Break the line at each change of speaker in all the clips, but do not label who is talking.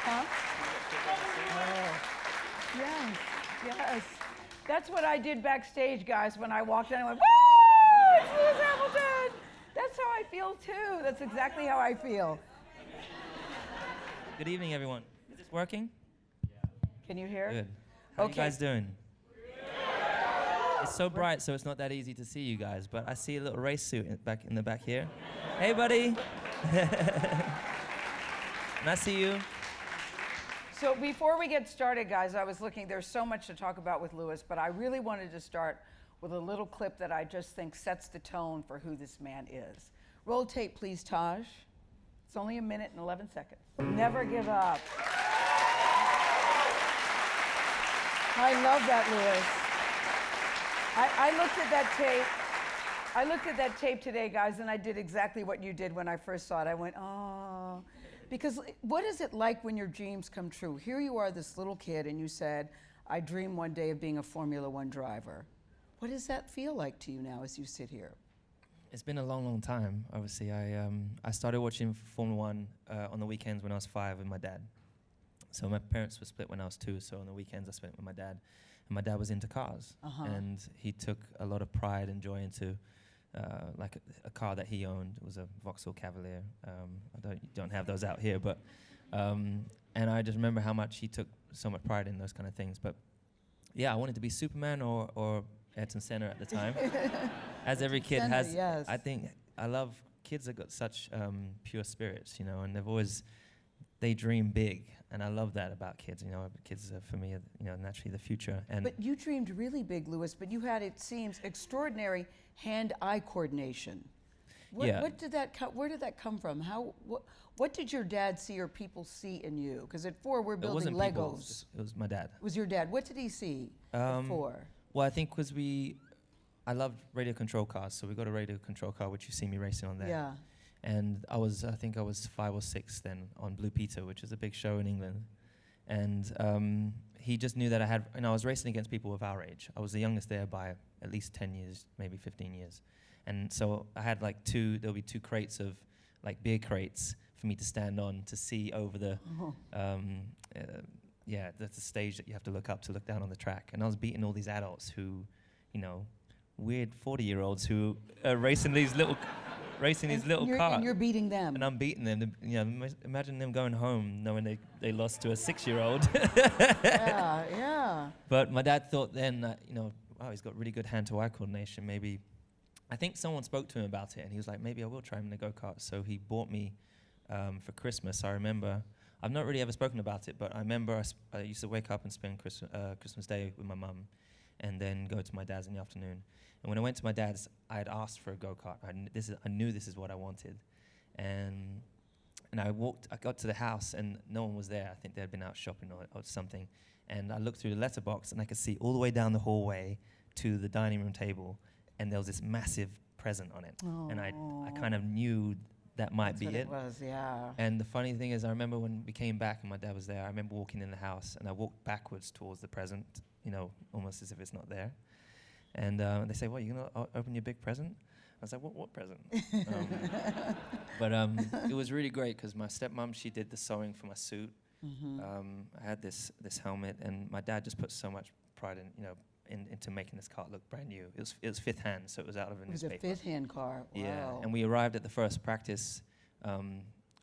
Huh? Oh, yes, yes. That's what I did backstage, guys, when I walked in. I went, woo, it's Lewis Hamilton. That's how I feel, too. That's exactly how I feel.
Good evening, everyone. Is this working?
Can you hear?
Good. How are you guys doing? It's so bright, so it's not that easy to see you guys, but I see a little race suit in the back here. Hey, buddy. And I see you.
So before we get started, guys, I was looking, there's so much to talk about with Lewis, but I really wanted to start with a little clip that I just think sets the tone for who this man is. Roll tape, please, Taj. It's only 1 minute and 11 seconds. Never give up. I love that, Lewis. I looked at that tape. I looked at that tape today, guys, and I did exactly what you did when I first saw it. I went, oh. Because what is it like when your dreams come true? Here you are, this little kid, and you said, I dream one day of being a Formula One driver. What does that feel like to you now as you sit here?
It's been a long, long time, obviously. I started watching Formula One on the weekends when I was 5 with my dad. So my parents were split when I was 2, so on the weekends I spent with my dad. And my dad was into cars. And he took a lot of pride and joy into like a car that he owned. It was a Vauxhall Cavalier. I don't have those out here, but and I just remember how much he took so much pride in those kind of things. But yeah, I wanted to be Superman or Ayrton Senna at the time. As every kid
Senna,
has.
yes.
I think I love kids that got such pure spirits, you know, and they dream big, and I love that about kids. You know, kids are, for me, you know, naturally the future. And
but you dreamed really big, Lewis, but you had, it seems, extraordinary hand-eye coordination.
Yeah.
Where did that come from? What did your dad see or people see in you? Because at 4, we're building Legos.
People, it was my dad.
It was your dad. What did he see at 4?
Well, I think because I loved radio control cars, so we got a radio control car, which you see me racing on there.
Yeah.
And I think I was 5 or 6 then on Blue Peter, which is a big show in England. And he just knew that I was racing against people of our age. I was the youngest there by at least 10 years, maybe 15 years. And so I had like there'll be 2 crates of like beer crates for me to stand on to see over the, that's the stage that you have to look up to look down on the track. And I was beating all these adults who, you know, weird 40-year-olds who are racing these little cars.
And you're beating them.
And I'm beating them. You know, imagine them going home knowing they lost to a 6-year-old.
Yeah.
But my dad thought then that, you know, wow, he's got really good hand-to-eye coordination. Maybe, I think someone spoke to him about it, and he was like, maybe I will try him in a go-kart. So he bought me for Christmas. I remember, I've not really ever spoken about it, but I remember I used to wake up and spend Christmas Day with my mum, and then go to my dad's in the afternoon. And when I went to my dad's, I had asked for a go-kart. I knew this is what I wanted. And I got to the house, and no one was there. I think they had been out shopping or something. And I looked through the letterbox, and I could see all the way down the hallway to the dining room table, and there was this massive present on it.
Oh.
And I kind of knew that might be it.
It was, yeah.
And the funny thing is, I remember when we came back and my dad was there, I remember walking in the house, and I walked backwards towards the present, you know, almost as if it's not there. And they say, "What, you're gonna open your big present?" I was like, "What present?" But it was really great because my stepmom, she did the sewing for my suit. I had this helmet, and my dad just put so much pride into making this car look brand new. It was fifth hand, so it was out of a newspaper.
It was a fifth-hand car. Wow.
Yeah, and we arrived at the first practice.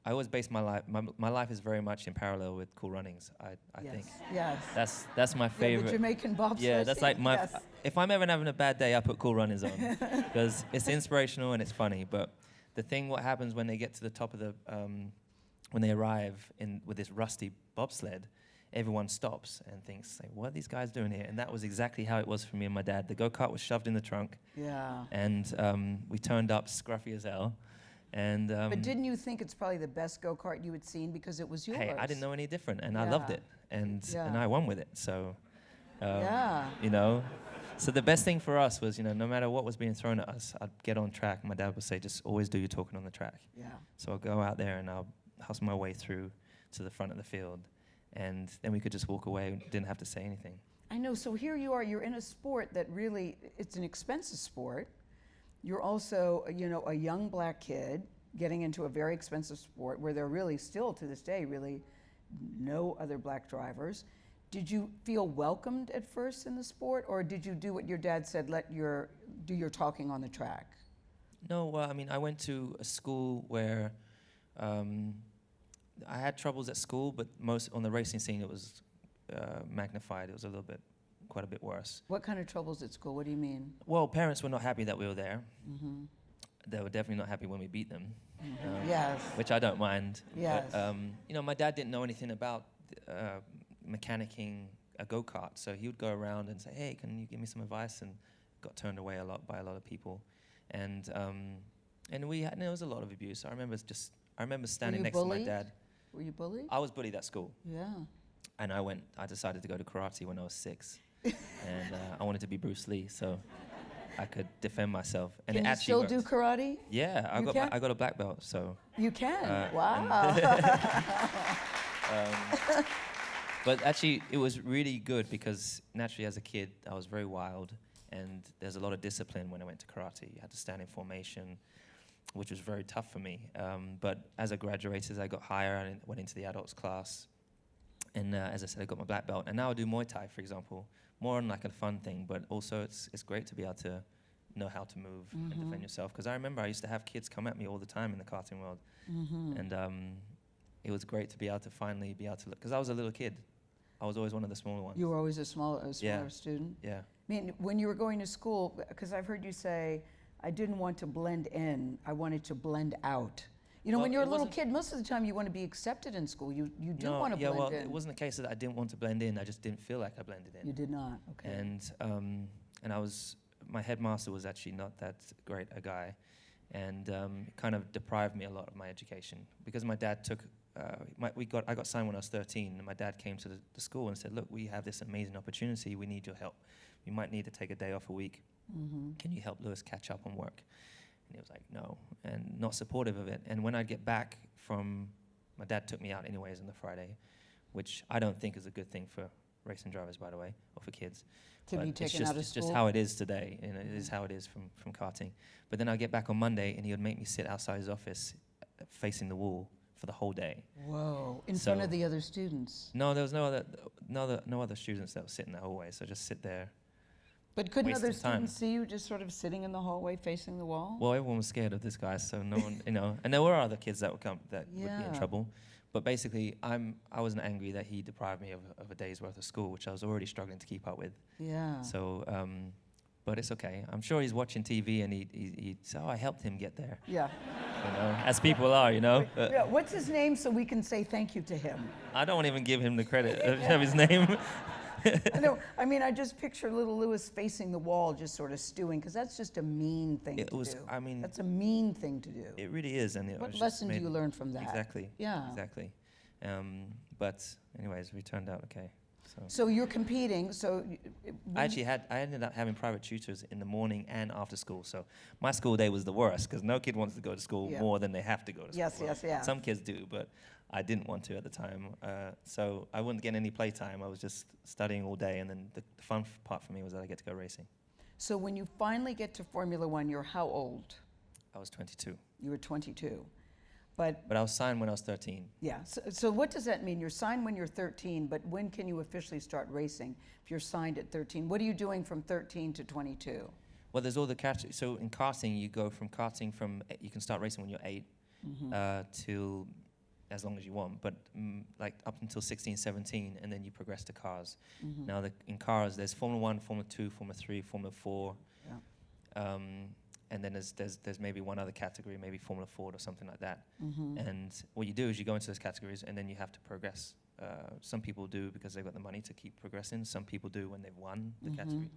I always base my life. My life is very much in parallel with Cool Runnings. I think.
Yes.
That's my favorite.
The Jamaican bobsled.
Yeah, that's like my. If I'm ever having a bad day, I put Cool Runnings on because it's inspirational and it's funny. But the thing, what happens when they get to the top of the, when they arrive with this rusty bobsled, everyone stops and thinks, like, what are these guys doing here? And that was exactly how it was for me and my dad. The go-kart was shoved in the trunk.
Yeah.
And we turned up scruffy as hell. And
but didn't you think it's probably the best go-kart you had seen because it was yours?
Hey, I didn't know any different, and I loved it, and I won with it. So, you know, so the best thing for us was, you know, no matter what was being thrown at us, I'd get on track. And my dad would say, just always do your talking on the track.
Yeah.
So I'll go out there and I'll hustle my way through to the front of the field, and then we could just walk away and didn't have to say anything.
I know. So here you are. You're in a sport that really, it's an expensive sport. You're also, you know, a young black kid getting into a very expensive sport where they're really still, to this day, really no other black drivers. Did you feel welcomed at first in the sport, or did you do what your dad said, do your talking on the track?
No, well, I mean, I went to a school where I had troubles at school, but most on the racing scene it was magnified. It was quite a bit worse.
What kind of troubles at school? What do you mean?
Well, parents were not happy that we were there.
Mm-hmm.
They were definitely not happy when we beat them.
Mm-hmm. Yes.
Which I don't mind.
Yes.
But, my dad didn't know anything about mechanicking a go-kart, so he would go around and say, "Hey, can you give me some advice?" And got turned away a lot by a lot of people. And there was a lot of abuse. I remember standing next to my dad.
Were you bullied?
I was bullied at school.
Yeah.
And I decided to go to karate when I was 6. And I wanted to be Bruce Lee, so I could defend myself. And
Can
it
you
actually
still
worked.
do karate?
Yeah, I got a black belt, so.
You can? Wow.
But actually, it was really good because naturally as a kid, I was very wild. And there's a lot of discipline when I went to karate. You had to stand in formation, which was very tough for me. But as I graduated, I got higher and went into the adults class. And as I said, I got my black belt. And now I do Muay Thai, for example, more on like a fun thing. But also it's great to be able to know how to move and defend yourself. Because I remember I used to have kids come at me all the time in the karting world. And it was great to be able to finally be able to look. Because I was a little kid. I was always one of the smaller ones.
You were always a smaller student?
Yeah.
I mean, when you were going to school, because I've heard you say, I didn't want to blend in, I wanted to blend out. You know,
Well,
when you're a
it
little
wasn't-
kid, most of the time you want to be accepted in school. You do
No,
want to
yeah,
blend
well,
in.
it wasn't a case that I didn't want to blend in. I just didn't feel like I blended in.
You did not, okay.
And my headmaster was actually not that great a guy, and it kind of deprived me a lot of my education because my dad took. I got signed when I was 13, and my dad came to the school and said, "Look, we have this amazing opportunity. We need your help. We might need to take a day off a week. Can you help Lewis catch up on work?" And he was like, "No," and not supportive of it. And when I'd get back from, my dad took me out anyways on the Friday, which I don't think is a good thing for racing drivers, by the way, or for kids.
To
But
be
it's
taken out of
It's just
school?
how it is today, and it is how it is from karting. But then I'd get back on Monday, and he would make me sit outside his office, facing the wall for the whole day.
Whoa, in front of
So-
the other students.
No, there was no other students that would sit in the hallway, so just sit there.
But couldn't
Waste
other
of time.
students see you just sort of sitting in the hallway facing the wall?
Well, everyone was scared of this guy, so no one, and there were other kids that would would be in
Yeah.
trouble. But basically, I wasn't angry that he deprived me of a day's worth of school, which I was already struggling to keep up with.
Yeah.
So, but it's okay. I'm sure he's watching TV, and he'd say, "Oh, I helped him get there,"
Yeah.
as people are,
Yeah. What's his name so we can say thank you to him?
I don't even give him the credit of his name.
I know. I mean, I just picture little Lewis facing the wall, just sort of stewing, because that's just a mean thing to do.
I mean,
That's a mean thing to do.
it really is. And
What lesson do you learn from that?
Exactly.
Yeah.
Exactly. But anyways, we turned out okay. So
So you're competing. So
I ended up having private tutors in the morning and after school. So my school day was the worst because no kid wants to go to school
Yeah.
more than they have to go to school.
Yes, yes, yeah.
Some kids do, but I didn't want to at the time. So I wouldn't get any playtime. I was just studying all day, and then the fun part for me was that I get to go racing.
So when you finally get to Formula One, you're how old?
I was 22,
You were 22. But
but I was signed when I was 13.
yeah, so what does that mean? You're signed when you're 13, but when can you officially start racing if you're signed at 13? What are you doing from 13 to 22?
Well, there's all the categories. So in karting, you go from karting you can start racing when you're 8 till as long as you want, but like up until 16, 17, and then you progress to cars. Now, in cars, there's Formula 1, Formula 2, Formula 3, Formula 4.
Yeah.
And then there's maybe one other category, maybe Formula Ford or something like that. And what you do is you go into those categories, and then you have to progress. Some people do because they've got the money to keep progressing. Some people do when they've won the category.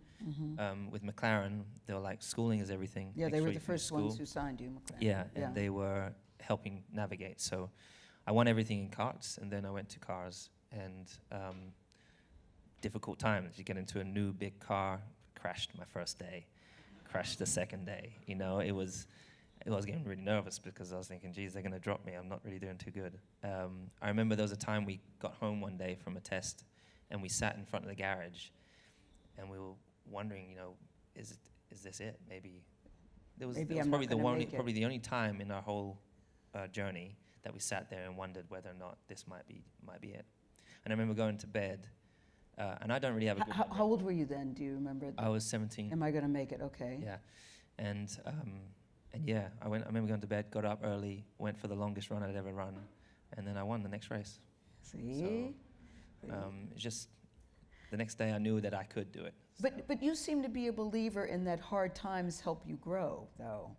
With McLaren, they were like, schooling is everything.
Yeah,
Make
they
sure
were
you
the
finish
first ones
school.
who signed you, McLaren.
Yeah, and they were helping navigate. So I won everything in karts, and then I went to cars, and difficult times. You get into a new big car, crashed my first day, crashed the second day. I was getting really nervous because I was thinking, geez, they're going to drop me. I'm not really doing too good. I remember there was a time we got home one day from a test, and we sat in front of the garage, and we were wondering, is this it? Maybe. It was
I'm not
probably
gonna make it.
probably the only time in our whole journey that we sat there and wondered whether or not this might be it. And I remember going to bed, and I don't really have a good memory.
How old were you then? Do you remember?
I was 17.
Am I going to make it? Okay.
Yeah, and yeah, I remember going to bed, got up early, went for the longest run I'd ever run, and then I won the next race.
See?
It's just the next day I knew that I could do it.
But you seem to be a believer in that hard times help you grow, though.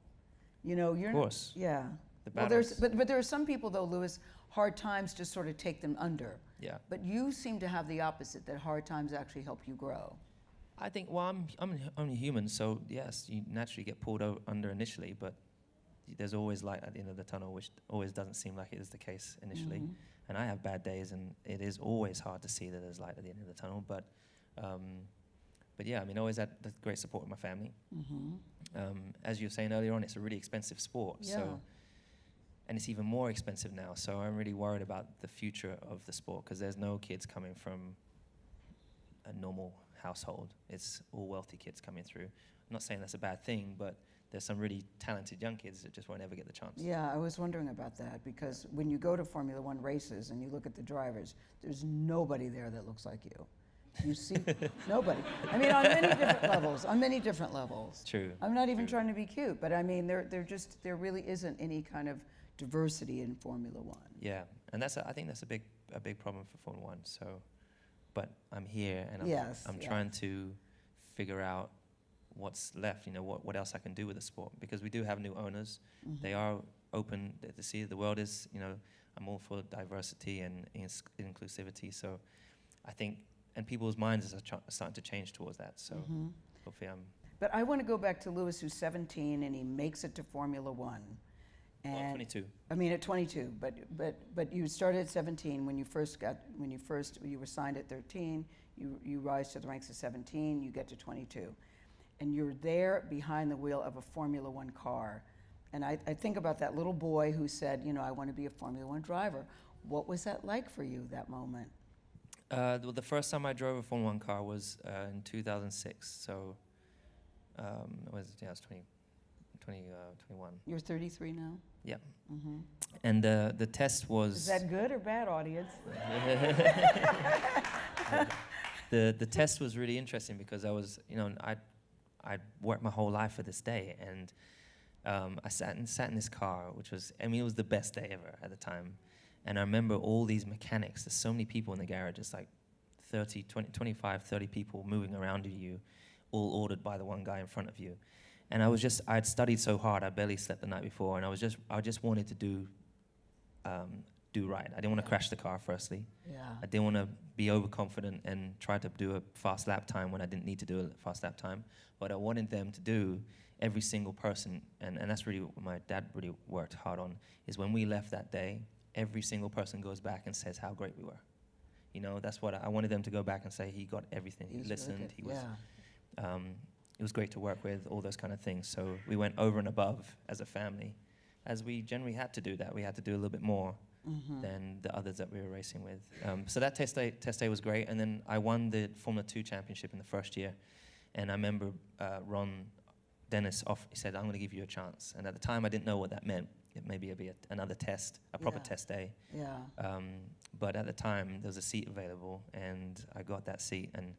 You know, you're
Of course.
Yeah.
The
Well,
battles.
but there are some people, though, Lewis, hard times just sort of take them under.
Yeah.
But you seem to have the opposite, that hard times actually help you grow.
I think, well, I'm only human, so yes, you naturally get pulled under initially, but there's always light at the end of the tunnel, which always doesn't seem like it is the case initially.
Mhm.
And I have bad days, and it is always hard to see that there's light at the end of the tunnel. But yeah, I mean, always had the great support of my family. As you were saying earlier on, it's a really expensive sport.
Yeah.
So, and it's even more expensive now. So I'm really worried about the future of the sport, because there's no kids coming from a normal household. It's all wealthy kids coming through. I'm not saying that's a bad thing, but there's some really talented young kids that just won't ever get the chance.
Yeah, I was wondering about that, because when you go to Formula One races and you look at the drivers, there's nobody there that looks like you. You see nobody. I mean, on many different levels.
True.
I'm not even trying to be cute, but I mean, there really isn't any kind of diversity in Formula One.
Yeah, and I think that's a big problem for Formula One. So, but I'm here, and I'm trying to figure out what's left. You know, what else I can do with the sport, because we do have new owners.
Mm-hmm.
They are open to see the world is. You know, I'm all for diversity and inclusivity. So, I think, and people's minds are starting to change towards that. So, hopefully,
But I want to go back to Lewis, who's 17, and he makes it to Formula One. And
22.
I mean, at 22, but you started at 17 when you were signed at 13. You rise to the ranks of 17. You get to 22, and you're there behind the wheel of a Formula One car. And I think about that little boy who said, you know, I want to be a Formula One driver. What was that like for you, that moment?
The first time I drove a Formula One car was in 2006. So, I was 21.
You're 33 now?
Yeah.
Mm-hmm.
And the test was...
Is that good or bad, audience?
The test was really interesting, because I was, you know, I'd worked my whole life for this day, and I sat in this car, which was, I mean, it was the best day ever at the time. And I remember all these mechanics. There's so many people in the garage. It's like 25, 30 people moving around you, all ordered by the one guy in front of you. And I'd studied so hard, I barely slept the night before, and I just wanted to do right. I didn't want to crash the car, firstly.
Yeah.
I didn't want to be overconfident and try to do a fast lap time when I didn't need to do a fast lap time. But I wanted them to do, every single person, and that's really what my dad really worked hard on, is when we left that day, every single person goes back and says how great we were. You know, that's what I wanted them to go back and say. He got everything. He listened. He was.
Yeah.
It was great to work with, all those kind of things. So we went over and above as a family, as we generally had to do that. We had to do a little bit more than the others that we were racing with. So that test day was great. And then I won the Formula 2 championship in the first year. And I remember Ron Dennis he said, I'm going to give you a chance. And at the time, I didn't know what that meant. Maybe it'd be another test, a proper test day.
Yeah.
But at the time, there was a seat available, and I got that seat, and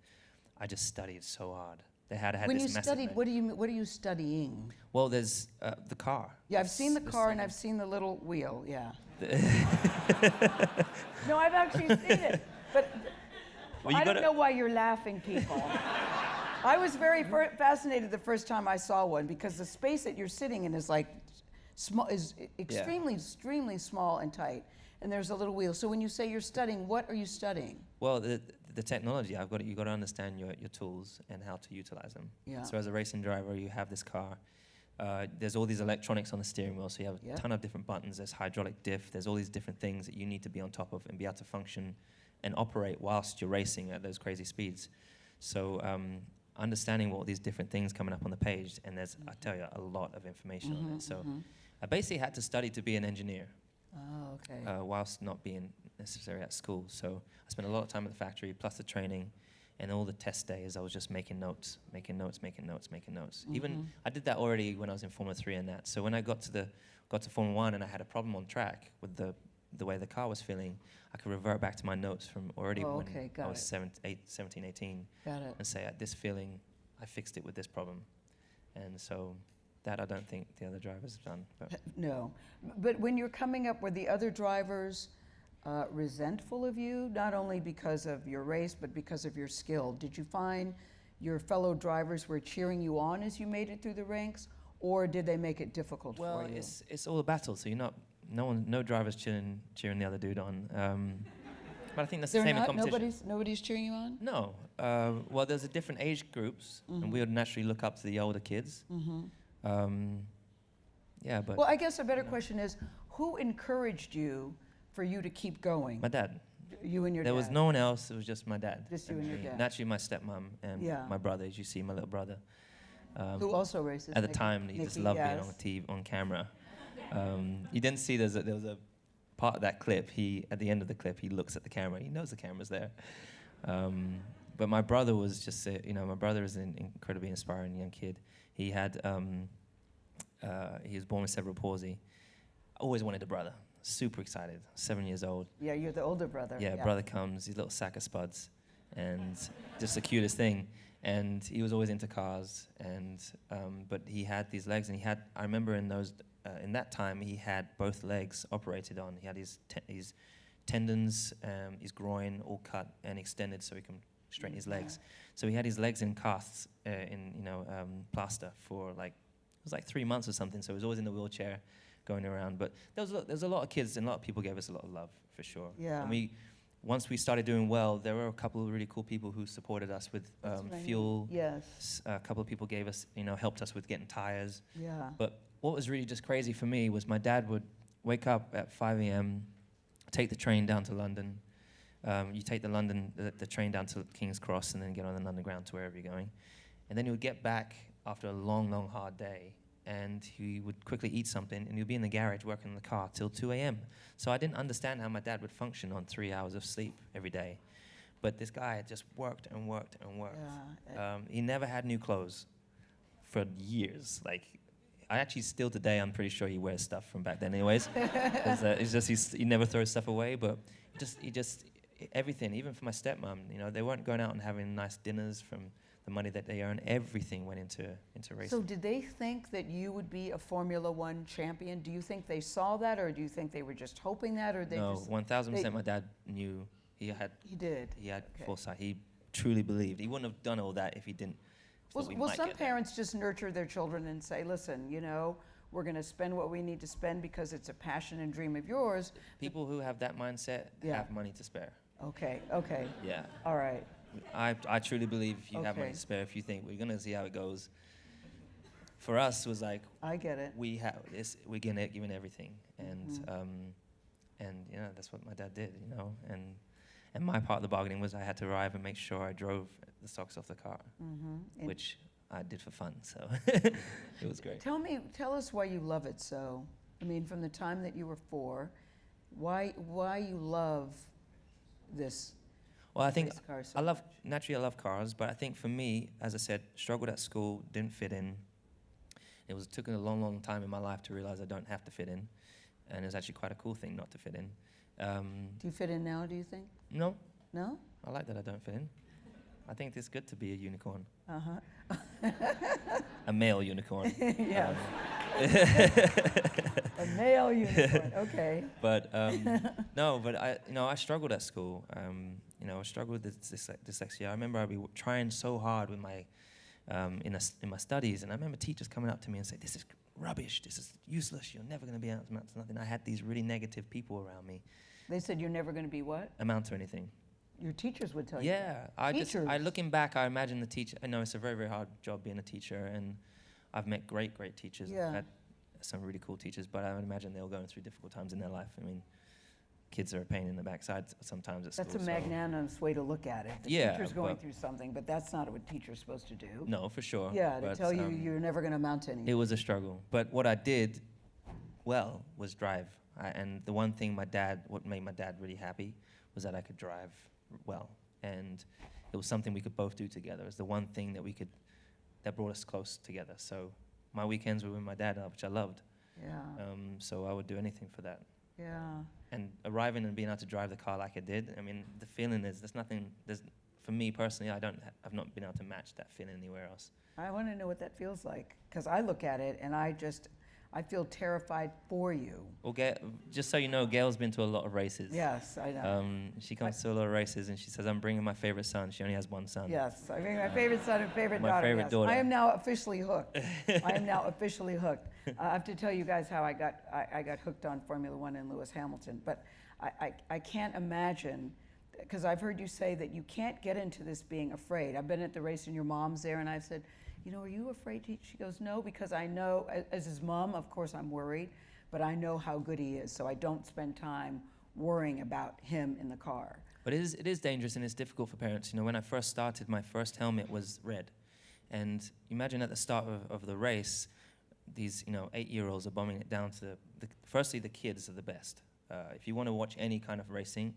I just studied so hard. They had
when
this
you
massive
studied, what are you studying?
Well, there's the car.
Yeah, I've seen the car and I've seen the little wheel. Yeah. No, I've actually seen it, but
Well,
I don't know why you're laughing, people. I was very fascinated the first time I saw one, because the space that you're sitting in is like extremely small and tight, and there's a little wheel. So when you say you're studying, what are you studying?
Well, the technology, you got to understand your tools and how to utilize them.
Yeah.
So as a racing driver, you have this car. There's all these electronics on the steering wheel, so you have a ton of different buttons. There's hydraulic diff. There's all these different things that you need to be on top of and be able to function and operate whilst you're racing at those crazy speeds. So understanding all these different things coming up on the page, and there's, I tell you, a lot of information on it. So I basically had to study to be an engineer.
Oh, okay.
Whilst not being necessarily at school. So I spent a lot of time at the factory, plus the training, And all the test days, I was just making notes. Even I did that already when I was in Formula 3 and that. So when I got to Formula 1 and I had a problem on track with the way the car was feeling, I could revert back to my notes from already when I was 17, 18,
Got it.
and say, at this feeling, I fixed it with this problem. And so that I don't think the other drivers have done. But
No. But when you're coming up, were the other drivers resentful of you, not only because of your race, but because of your skill? Did you find your fellow drivers were cheering you on as you made it through the ranks, or did they make it difficult for you?
It's all a battle, so you're not, no driver's cheering the other dude on. But I think that's the same in competition.
Nobody's cheering you on?
No. Well, there's a different age groups, and we would naturally look up to the older kids. Yeah, but...
Well, I guess a better question is, who encouraged you for you to keep going?
My dad.
You and your dad?
There was no one else. It was just my dad.
Just you and your dad.
Naturally, my stepmom and my brother, as you see, my little brother.
Who also races?
At the time, he just loved being on camera. You didn't see there was a part of that clip. At the end of the clip, he looks at the camera. He knows the camera's there. But my brother was just, my brother is an incredibly inspiring young kid. He was born with cerebral palsy. Always wanted a brother. Super excited. 7 years old.
Yeah, you're the older brother.
Yeah, brother comes, his little sack of spuds, and just the cutest thing. And he was always into cars, and but he had these legs, and I remember in that time, he had both legs operated on. He had his tendons, his groin all cut and extended so he can straighten his legs. So he had his legs in casts, plaster for it was like 3 months or something. So he was always in the wheelchair, going around. But there's a lot of kids and a lot of people gave us a lot of love, for sure.
Yeah.
And once we started doing well, there were a couple of really cool people who supported us with fuel.
Yes.
A couple of people gave us, helped us with getting tires.
Yeah.
But what was really just crazy for me was my dad would wake up at 5 a.m., take the train down to London. You take the train down to King's Cross and then get on an underground to wherever you're going. And then he would get back after a long, long, hard day, and he would quickly eat something, and he'd be in the garage working in the car till 2 a.m. So I didn't understand how my dad would function on 3 hours of sleep every day. But this guy just worked and worked and worked. Yeah. He never had new clothes for years. I actually still today, I'm pretty sure he wears stuff from back then anyways. It's just he never throws stuff away, but he just everything, even for my stepmom, they weren't going out and having nice dinners from the money that they earn. Everything went into racing.
So did they think that you would be a Formula One champion? Do you think they saw that, or do you think they were just hoping that, or they just...
No, 1,000% my dad knew. He did foresight. He truly believed. He wouldn't have done all that if he didn't.
Well, some parents just nurture their children and say, listen, we're going to spend what we need to spend because it's a passion and dream of yours.
People who have that mindset have money to spare.
Okay.
Yeah.
All right.
I truly believe you have money to spare if you think we're going to see how it goes. For us, it was like...
I get it.
We're giving everything. And, that's what my dad did, And my part of the bargaining was I had to arrive and make sure I drove the socks off the car, which I did for fun, so it was great.
Tell us why you love it so. I mean, from the time that you were 4, why you love this?
Well, I think naturally I love cars, but I think for me, as I said, struggled at school, didn't fit in. It took a long, long time in my life to realize I don't have to fit in, and it's actually quite a cool thing not to fit in.
Do you fit in now, do you think?
No.
No?
I like that I don't fit in. I think it's good to be a unicorn.
Uh-huh.
A male unicorn.
Yeah. A male unicorn, okay.
But I struggled at school. I struggled with dyslexia. I remember I'd be trying so hard with my in my studies, and I remember teachers coming up to me and say, "This is rubbish. This is useless. You're never going to be able to amount to nothing." I had these really negative people around me.
They said you're never going to be what?
Amount to anything.
Your teachers would tell you.
Yeah, looking back, I imagine the teacher. I know it's a very, very hard job being a teacher, and I've met great, great teachers.
Yeah.
I've had some really cool teachers, but I would imagine they're all going through difficult times in their life. I mean, kids are a pain in the backside sometimes at school.
That's a magnanimous way to look at it. The teacher's going through something, but that's not what teacher's supposed to do.
No, for sure.
Yeah, to tell you you're never going to amount to anything.
It was a struggle, but what I did well was drive. And the one thing what made my dad really happy was that I could drive well. and it was something we could both do together. It was the one thing that brought us close together. So my weekends were with my dad, which I loved.
Yeah.
So I would do anything for that.
Yeah.
And arriving and being able to drive the car like I did, I mean, the feeling is, for me personally, I've not been able to match that feeling anywhere else.
I want to know what that feels like, because I look at it and I feel terrified for you.
Well, just so you know, Gayle's been to a lot of races.
Yes, I know.
She comes to a lot of races, and she says, I'm bringing my favorite son. She only has one son.
Yes, I mean my favorite son and favorite
My
daughter.
favorite
Yes.
daughter.
I am now officially hooked. I am now officially hooked. I have to tell you guys how I got hooked on Formula One and Lewis Hamilton, but I can't imagine, because I've heard you say that you can't get into this being afraid. I've been at the race and your mom's there, and I've said, you know, are you afraid? She goes, no, because I know, as his mom, of course I'm worried, but I know how good he is, so I don't spend time worrying about him in the car.
But it is dangerous, and it's difficult for parents. You know, when I first started, my first helmet was red. And imagine at the start of the race, these 8-year-olds are bombing it down to firstly, the kids are the best. If you want to watch any kind of racing,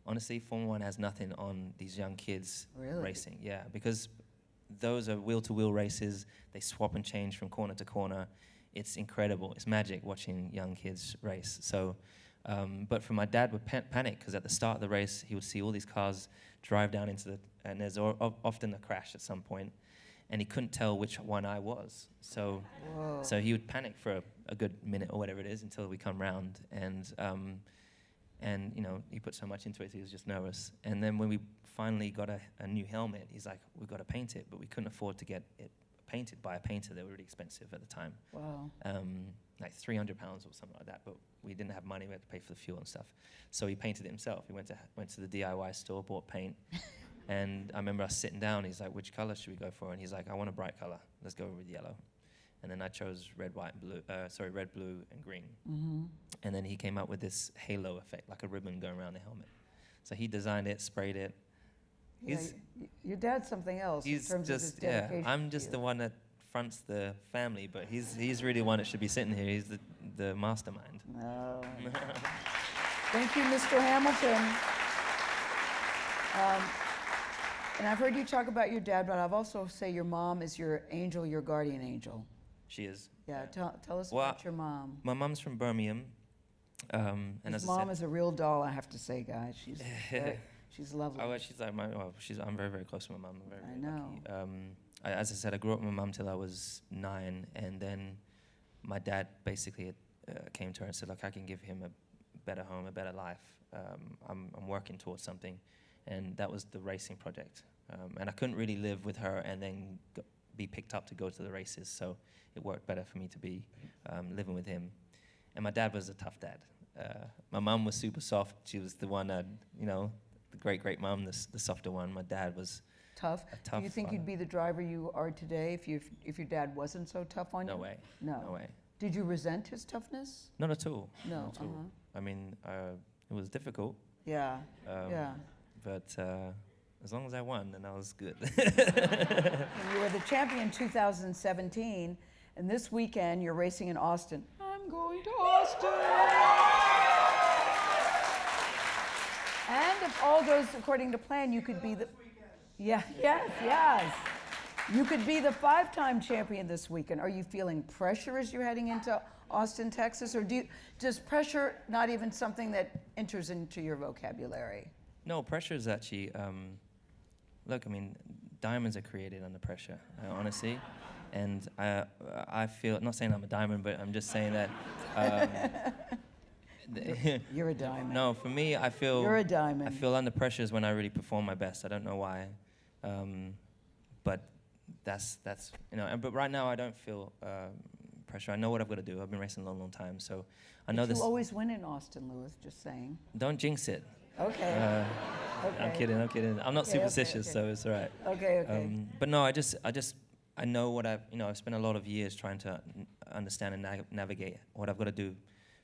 honestly, Formula One has nothing on these young kids racing. Yeah, because those are wheel-to-wheel races. They swap and change from corner to corner. It's incredible. It's magic watching young kids race. So, but for my dad would panic, because at the start of the race, he would see all these cars drive down and there's often a crash at some point, and he couldn't tell which one I was. So he would panic for a good minute or whatever it is until we come round, and he put so much into it, he was just nervous. And then when we finally got a new helmet, he's like, we've got to paint it, but we couldn't afford to get it painted by a painter. They were really expensive at the time.
Wow.
Like £300 or something like that, but we didn't have money. We had to pay for the fuel and stuff. So he painted it himself. He went to the DIY store, bought paint, and I remember us sitting down. He's like, which color should we go for? And he's like, I want a bright color. Let's go with yellow. And then I chose red, blue, and green.
Mm-hmm.
And then he came up with this halo effect, like a ribbon going around the helmet. So he designed it, sprayed it.
Yeah, your dad's something else in terms of his dedication.
I'm just the one that fronts the family, but he's really the one that should be sitting here. He's the mastermind.
No. Thank you, Mr. Hamilton. And I've heard you talk about your dad, but I've also say your mom is your angel, your guardian angel.
She is.
Yeah, tell us about your mom.
My mom's from Birmingham. And
his mom is a real doll, I have to say, guys. She's lovely.
Oh, she's like I'm very, very close to my mom. I'm very, very
lucky.
As I said, I grew up with my mom till I was 9, and then my dad basically came to her and said, look, I can give him a better home, a better life. I'm working towards something, and that was the racing project. And I couldn't really live with her and then be picked up to go to the races, so it worked better for me to be living with him. And my dad was a tough dad. My mom was super soft. She was the one that, the great mom, the softer one. My dad was
tough.
Do
you think you'd be the driver you are today if your dad wasn't so tough on you?
No way.
No way. Did you resent his toughness?
Not at all.
No.
Not at all. I mean, it was difficult.
Yeah.
But as long as I won, then I was good.
You were the champion in 2017, and this weekend you're racing in Austin. I'm going to Austin. And if all goes according to plan, you could be the... Yes. You could be the 5-time champion this weekend. Are you feeling pressure as you're heading into Austin, Texas? Or does pressure not even something that enters into your vocabulary?
No, pressure is actually... look, I mean, diamonds are created under pressure, honestly. And I feel... not saying I'm a diamond, but I'm just saying that...
You're a diamond.
No, for me, I feel...
You're a diamond.
I feel under pressure is when I really perform my best. I don't know why. But that's but right now I don't feel pressure. I know what I've got to do. I've been racing a long, long time, so I know this.
You always win in Austin, Lewis, just saying.
Don't jinx it.
Okay. Okay.
I'm kidding. I'm not superstitious, so it's all right.
Okay.
But no, I know what I've spent a lot of years trying to understand and navigate what I've got to do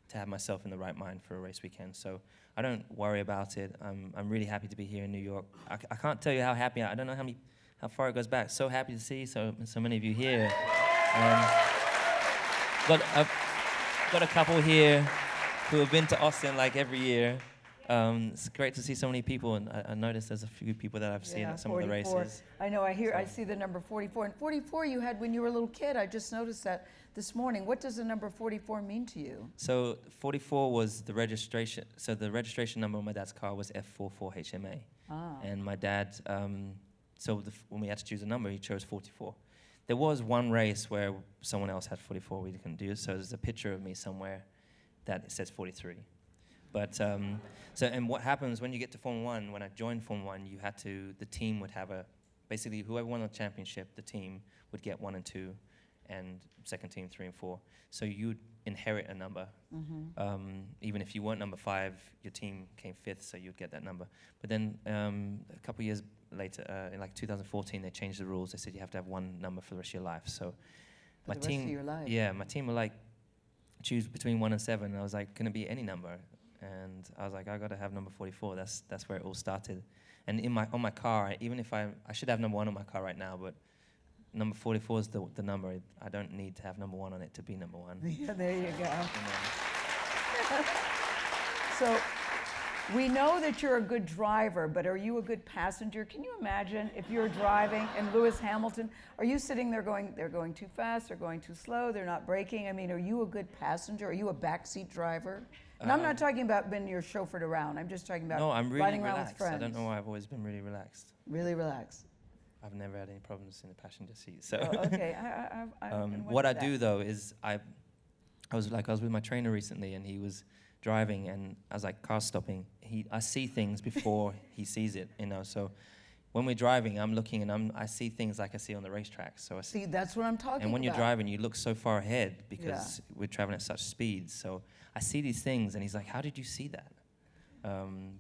to have myself in the right mind for a race weekend. So I don't worry about it. I'm really happy to be here in New York. I can't tell you how happy I don't know how far it goes back. So happy to see so many of you here. Got a couple here who have been to Austin like every year. It's great to see so many people, and I noticed there's a few people that I've seen at some of the
44.
races.
I know, I see the number 44. And 44 you had when you were a little kid. I just noticed that this morning. What does the number 44 mean to you?
So 44 was the registration. So the registration number on my dad's car was F44HMA. And my dad, when we had to choose a number, he chose 44. There was one race where someone else had 44, we couldn't do it, so there's a picture of me somewhere that it says 43. But, and what happens when you get to Formula 1, when I joined Formula 1, the team would have basically whoever won the championship, the team would get 1 and 2, and second team 3 and 4. So you'd inherit a number. Even if you weren't number 5, your team came 5th, so you'd get that number. But then a couple of years later, in like 2014, they changed the rules. They said you have to have one number for the rest of your life. So
for the rest of your life.
Yeah, my team were like, choose between 1 and 7. And I was like, can it be any number? And I was like, I got to have number 44. That's where it all started. And on my car, even if I should have number 1 on my car right now, but number 44 is the number. I don't need to have number 1 on it to be number 1.
Yeah, there you go. So we know that you're a good driver, but are you a good passenger? Can you imagine if you're driving and Lewis Hamilton, are you sitting there going, they're going too fast, they're going too slow, they're not braking? I mean, are you a good passenger? Are you a backseat driver? And I'm not talking about being you're chauffeured around. I'm just talking about
I'm really
riding around
relaxed.
with friends.
I don't know why I've always been really relaxed.
Really relaxed.
I've never had any problems in the passenger seat. So
okay.
what I do though is I was with my trainer recently, and he was driving, and I was like car stopping. I see things before he sees it, So when we're driving, I'm looking and I see things like I see on the racetrack. So
see, that's what I'm talking about.
And when you're driving, you look so far ahead because we're traveling at such speeds. So I see these things, and he's like, "How did you see that?"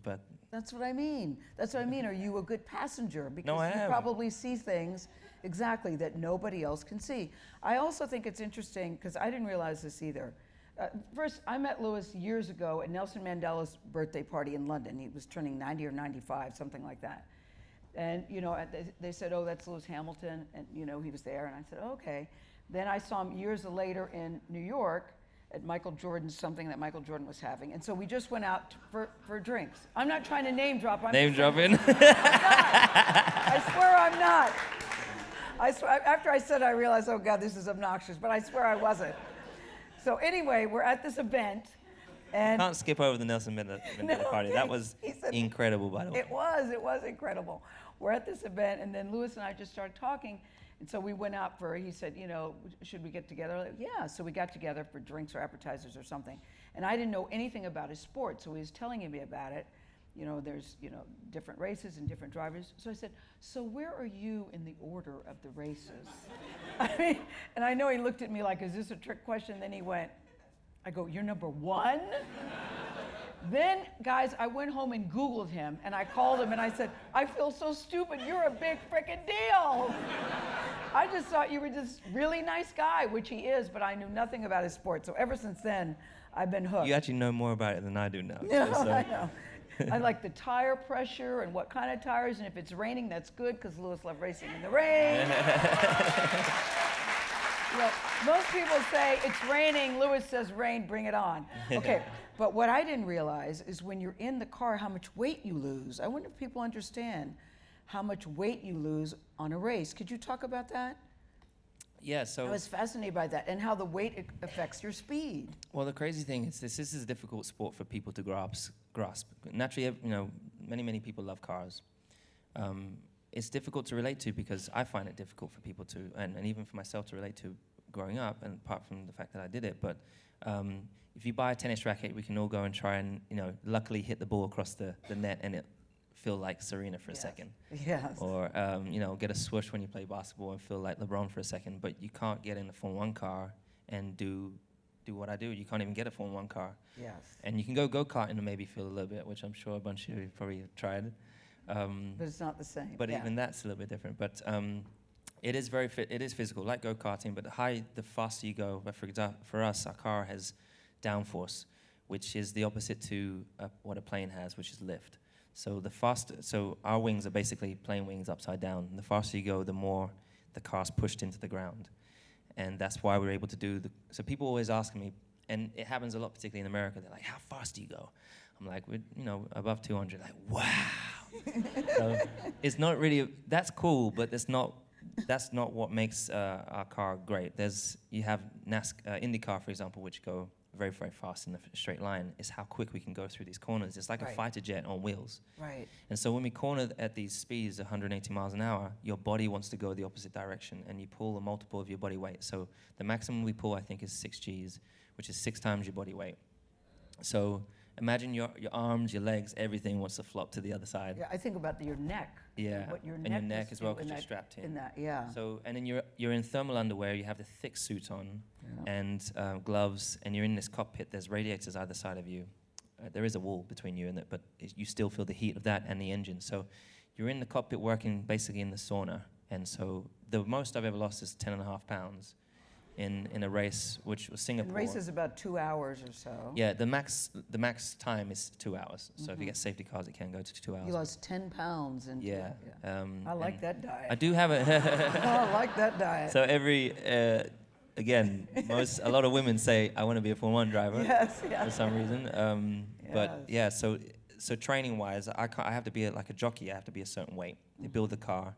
But
that's what I mean. That's what I mean. Are you a good passenger? Because
no, I am.
Probably see things exactly that nobody else can see. I also think it's interesting because I didn't realize this either. First, I met Lewis years ago at Nelson Mandela's birthday party in London. He was turning 90 or 95, something like that. And they said, "Oh, that's Lewis Hamilton," and he was there. And I said, oh, "Okay." Then I saw him years later in New York at Michael Jordan's, something that Michael Jordan was having. And so we just went out for drinks. I'm not trying to name drop.
Name dropping?
I swear I'm not. After I said, I realized, oh God, this is obnoxious, but I swear I wasn't. So anyway, we're at this event. And
can't skip over the Nelson Mandela party. That was incredible, by the way.
It was incredible. We're at this event, and then Lewis and I just started talking. And so we went out he said, should we get together? Like, yeah, so we got together for drinks or appetizers or something. And I didn't know anything about his sport, so he was telling me about it. There's, different races and different drivers. So I said, so where are you in the order of the races? And I know he looked at me like, is this a trick question? Then he went, I go, you're number 1? Then, guys, I went home and Googled him, and I called him, and I said, I feel so stupid. You're a big frickin' deal. I just thought you were this really nice guy, which he is, but I knew nothing about his sport. So ever since then, I've been hooked.
You actually know more about it than I do now.
No, I know. I like the tire pressure and what kind of tires, and if it's raining, that's good, because Lewis loved racing in the rain. Most people say, it's raining. Lewis says, rain, bring it on. Okay, but what I didn't realize is when you're in the car, how much weight you lose. I wonder if people understand how much weight you lose on a race. Could you talk about that?
Yeah, so
I was fascinated by that, and how the weight affects your speed.
Well, the crazy thing is this is a difficult sport for people to grasp. Naturally, many people love cars. It's difficult to relate to because I find it difficult for people to, and even for myself to relate to growing up, and apart from the fact that I did it. But if you buy a tennis racket, we can all go and try and, luckily hit the ball across the net and it feel like Serena for a second.
Yes.
Or, get a swoosh when you play basketball and feel like LeBron for a second. But you can't get in a Formula 1 car and do what I do. You can't even get a Formula 1 car.
Yes.
And you can go-karting and maybe feel a little bit, which I'm sure a bunch of you probably have tried.
But it's not the same.
But even that's a little bit different. But it is it is physical, like go-karting, but the faster you go. But for us, our car has downforce, which is the opposite to what a plane has, which is lift. So our wings are basically plane wings upside down. And the faster you go, the more the car's pushed into the ground. And that's why we're able to do so people always ask me, and it happens a lot, particularly in America, they're like, how fast do you go? I'm like, we're, above 200. Like, wow. So it's not really, that's cool, but that's not what makes our car great. You have IndyCar, for example, which go very, very fast in a straight line. Is how quick we can go through these corners. It's like a fighter jet on wheels.
Right.
And so when we corner at these speeds, 180 miles an hour, your body wants to go the opposite direction, and you pull a multiple of your body weight. So the maximum we pull, I think, is 6 Gs, which is 6 times your body weight. So imagine your arms, your legs, everything wants to flop to the other side.
Yeah, I think about your neck.
Yeah,
what your
and
neck
your neck as well,
because
because you're strapped in.
In that, yeah.
So, and then you're in thermal underwear, you have the thick suit on, and gloves, and you're in this cockpit. There's radiators either side of you. There is a wall between you and it, but you still feel the heat of that and the engine. So you're in the cockpit working basically in the sauna. And so the most I've ever lost is 10.5 pounds in a race, which was Singapore.
The race is about 2 hours or so.
Yeah, the max time is 2 hours. So if you get safety cars, it can go to 2 hours.
You lost 10 pounds in I like that diet.
I do have a...
I like that diet.
So again, a lot of women say, I want to be a Formula 1 driver for some reason. But yeah, so training-wise, I have to be like a jockey. I have to be a certain weight. They build the car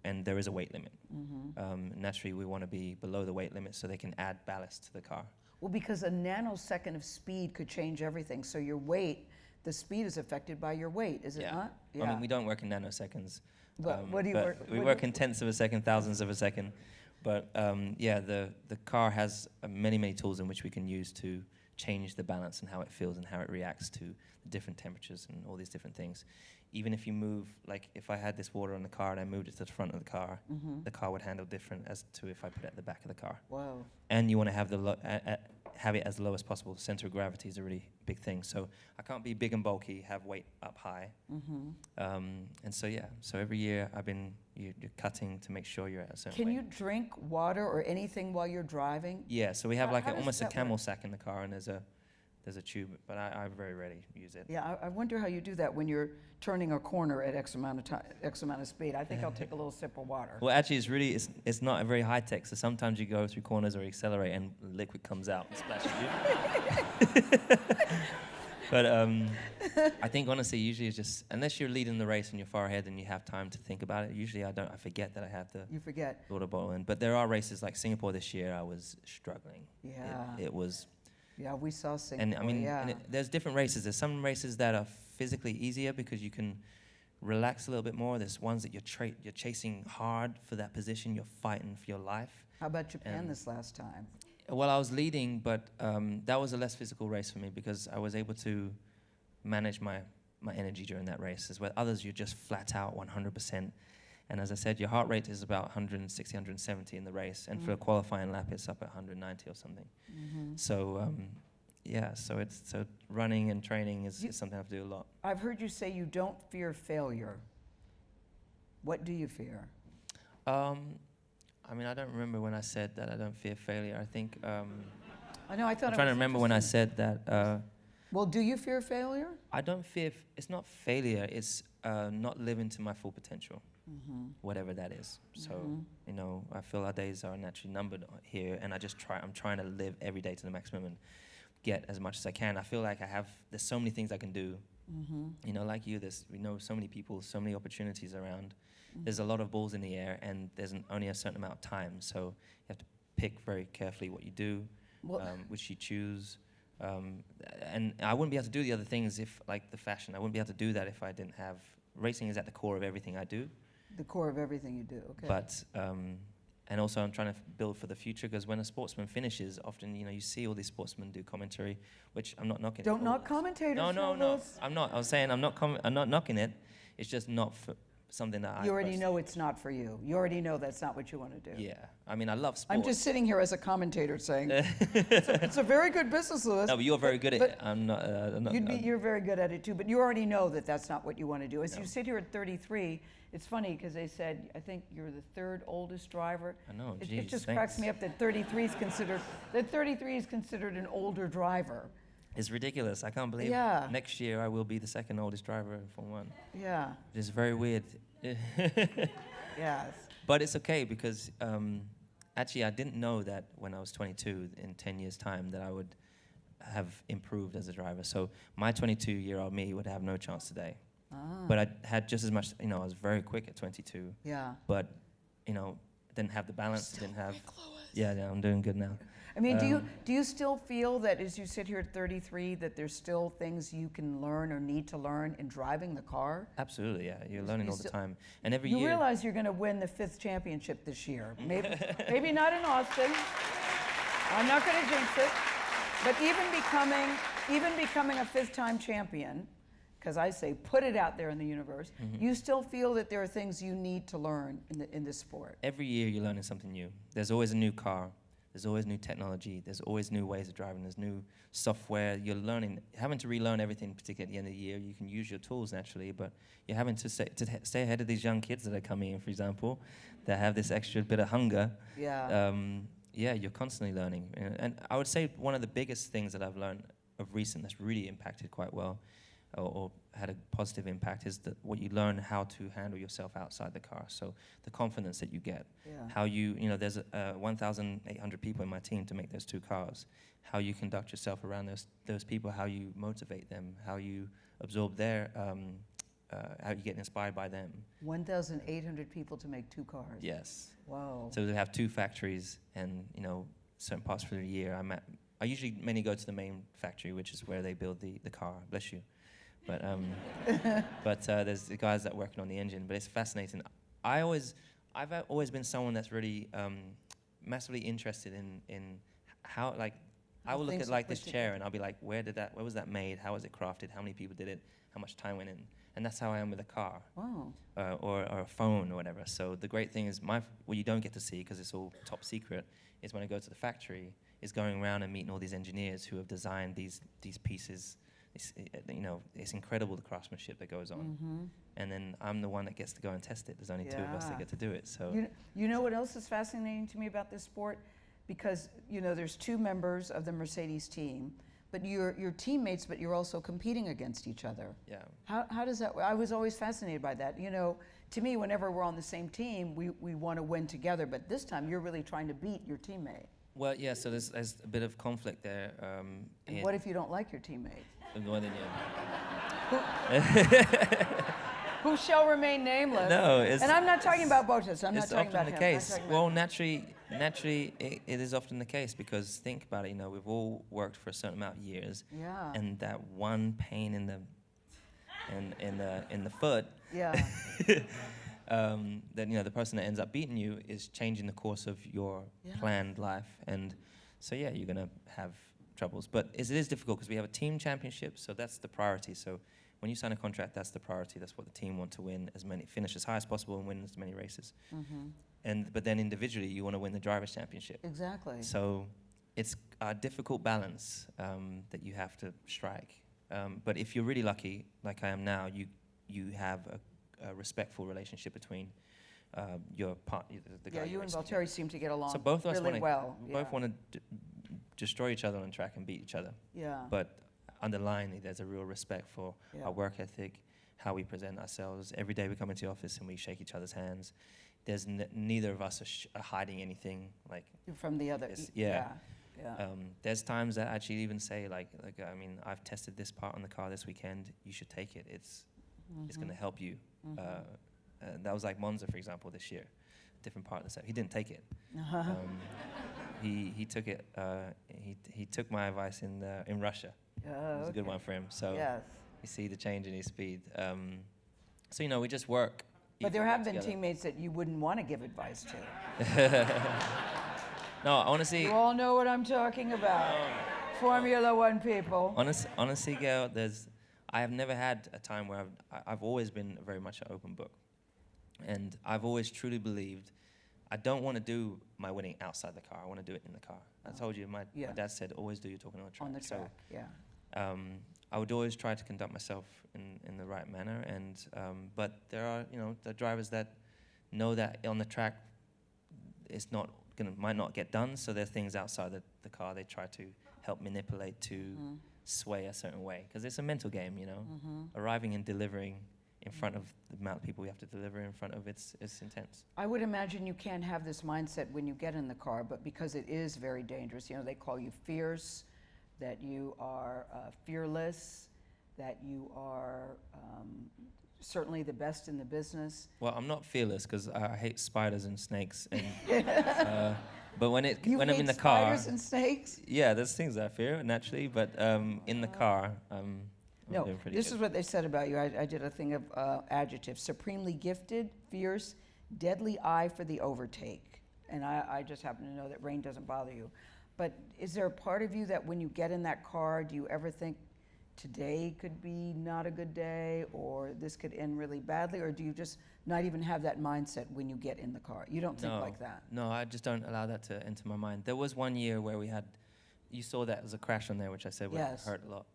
and there is a weight limit. Naturally, we want to be below the weight limit so they can add ballast to the car.
Well, because a nanosecond of speed could change everything. So your weight, the speed is affected by your weight, is it not?
Yeah. I mean, we don't work in nanoseconds.
But what do you work?
We work in tenths of a second, thousandths of a second. But the car has many, many tools in which we can use to change the balance and how it feels and how it reacts to the different temperatures and all these different things. Even if you move, like if I had this water on the car and I moved it to the front of the car would handle different as to if I put it at the back of the car.
Wow.
And you want to have have it as low as possible. The center of gravity is a really big thing. So I can't be big and bulky, have weight up high. And so every year you're cutting to make sure you're at a certain weight.
Can you drink water or anything while you're driving?
Yeah, so we have almost a camel
work?
sack in the car, and there's a tube, but I very rarely use it.
Yeah, I wonder how you do that when you're turning a corner at X amount of speed. I think I'll take a little sip of water.
Well, actually, it's not very high tech. So sometimes you go through corners or accelerate, and liquid comes out and splashes you. But I think honestly, usually it's just unless you're leading the race and you're far ahead and you have time to think about it. Usually, I forget that I have the water bottle in. But there are races like Singapore this year. I was struggling.
Yeah.
It was.
Yeah, we saw Singapore.
And I mean, there's different races. There's some races that are physically easier because you can relax a little bit more. There's ones that you're chasing hard for that position. You're fighting for your life.
How about Japan this last time?
Well, I was leading, but that was a less physical race for me because I was able to manage my energy during that race. As well, others you're just flat out 100%. And as I said, your heart rate is about 160, 170 in the race, and for a qualifying lap, it's up at 190 or something. So, so running and training is something I have to do a lot.
I've heard you say you don't fear failure. What do you fear?
I mean, I don't remember when I said that I don't fear failure. I think
I know. I thought
I'm trying to remember when I said that.
Well, do you fear failure?
I don't fear. It's not failure. It's not living to my full potential. Whatever that is. So, I feel our days are naturally numbered here, and I'm trying to live every day to the maximum and get as much as I can. I feel like there's so many things I can do. Like you, we know so many people, so many opportunities around. There's a lot of balls in the air, and there's only a certain amount of time. So you have to pick very carefully what you do, which you choose. And I wouldn't be able to do the other things like the fashion. I wouldn't be able to do that if I didn't have, racing is at the core of everything I do.
The core of everything you do, okay.
But, and also I'm trying to build for the future, because when a sportsman finishes, often, you see all these sportsmen do commentary, which I'm not knocking.
Don't knock commentators.
No. I'm not. I was saying I'm not knocking it. It's just not for something that
You already know it's not for you. You already know that's not what you want to do.
Yeah. I mean, I love sports.
I'm just sitting here as a commentator saying, it's a very good business, Louis.
No, but you're very good at it. I'm not.
You're very good at it too, but you already know that that's not what you want to do. As you sit here at 33, it's funny because they said, I think you're the third oldest driver.
I know,
It just cracks me up that 33 is considered an older driver.
It's ridiculous. I can't believe next year I will be the second oldest driver in Formula 1.
Yeah.
It's very weird.
Yes.
But it's okay because actually I didn't know that when I was 22 in 10 years' time that I would have improved as a driver. So my 22-year-old me would have no chance today.
Ah.
But I had just as much, I was very quick at 22.
Yeah.
But, didn't have the balance, didn't have... Yeah, I'm doing good now.
I mean, do you still feel that as you sit here at 33 that there's still things you can learn or need to learn in driving the car?
Absolutely, yeah. You're learning all the time. And every
you
year...
You realize you're going to win the 5th championship this year. Maybe not in Austin. I'm not going to jinx it. But even becoming a 5th-time champion, because I say put it out there in the universe, you still feel that there are things you need to learn in this sport.
Every year you're learning something new. There's always a new car. There's always new technology. There's always new ways of driving. There's new software. You're having to relearn everything, particularly at the end of the year. You can use your tools naturally, but you're having to stay ahead of these young kids that are coming in, for example, that have this extra bit of hunger.
Yeah.
You're constantly learning. And I would say one of the biggest things that I've learned of recent that's really impacted quite well, or had a positive impact, is that what you learn how to handle yourself outside the car. So the confidence that you get, how there's 1,800 people in my team to make those 2 cars, how you conduct yourself around those people, how you motivate them, how you absorb their, how you get inspired by them.
1,800 people to make 2 cars.
Yes.
Wow.
So they have 2 factories, and certain parts for the year. I usually mainly go to the main factory, which is where they build the car. Bless you. But there's the guys that are working on the engine. But it's fascinating. I've always been someone that's really massively interested in how, like, I will look at like this chair and I'll be like, where was that made? How was it crafted? How many people did it? How much time went in? And that's how I am with a car.
Wow.
Or a phone or whatever. So the great thing is what you don't get to see, because it's all top secret, is when I go to the factory, is going around and meeting all these engineers who have designed these pieces. It's incredible, the craftsmanship that goes on. And then I'm the one that gets to go and test it. There's only 2 of us that get to do it. So
you know what else is fascinating to me about this sport? Because there's 2 members of the Mercedes team, but you're teammates, but you're also competing against each other.
Yeah.
How does that work? I was always fascinated by that. To me, whenever we're on the same team, we want to win together, but this time you're really trying to beat your teammate.
Well, yeah, so there's a bit of conflict there.
And what if you don't like your teammate?
More than
Who shall remain nameless?
No,
and I'm not talking about Botas. I'm not talking about him.
It's often the case. Well, naturally, it is often the case, because think about it. We've all worked for a certain amount of years.
Yeah.
And that one pain in the foot.
Yeah.
That the person that ends up beating you is changing the course of your planned life, and so you're gonna have troubles. But it is difficult, because we have a team championship, so that's the priority. So when you sign a contract, that's the priority. That's what the team want to win, finish as high as possible and win as many races. But then individually, you want to win the drivers' championship.
Exactly.
So it's a difficult balance that you have to strike. But if you're really lucky, like I am now, you have a respectful relationship between your partner, the guy.
Yeah, you and Valtteri seem to get along
so both of us
really well.
Both want to destroy each other on the track and beat each other.
Yeah.
But underlying, there's a real respect for our work ethic, how we present ourselves. Every day we come into the office and we shake each other's hands. There's neither of us are hiding anything like
from the other.
Yeah. There's times that I actually even say I've tested this part on the car this weekend. You should take it. It's going to help you. That was like Monza, for example, this year. Different part of the set. He didn't take it. He took it. He took my advice in Russia. It was a good one for him. So you see the change in his speed. So we just work.
But there have been teammates that you wouldn't want to give advice to.
No, honestly.
You all know what I'm talking about. Formula One people.
Honestly, Gayle, I have never had a time where I've always been very much an open book. And I've always truly believed I don't want to do my winning outside the car. I want to do it in the car. I told you, my dad said, always do your talking on the track.
On the track,
I would always try to conduct myself in the right manner. And but there are, the drivers that know that on the track it's might not get done. So there are things outside the car they try to help manipulate to sway a certain way. Because it's a mental game, Arriving and delivering in front of the amount of people we have to deliver in front of, it's intense.
I would imagine you can't have this mindset when you get in the car, but because it is very dangerous, they call you fierce, that you are fearless, that you are certainly the best in the business.
Well, I'm not fearless because I hate spiders and snakes. And, but when I'm in the car,
spiders and snakes?
yeah, there's things I fear naturally. But in the car, I'm doing pretty
this
good.
is what they said about you. I did a thing of adjectives: supremely gifted, fierce, deadly eye for the overtake. And I just happen to know that rain doesn't bother you. But is there a part of you that when you get in that car, do you ever think today could be not a good day, or this could end really badly, or do you just not even have that mindset when you get in the car? You don't think like that?
No, I just don't allow that to enter my mind. There was one year where you saw that as a crash on there, which I said
Yes.
hurt a lot.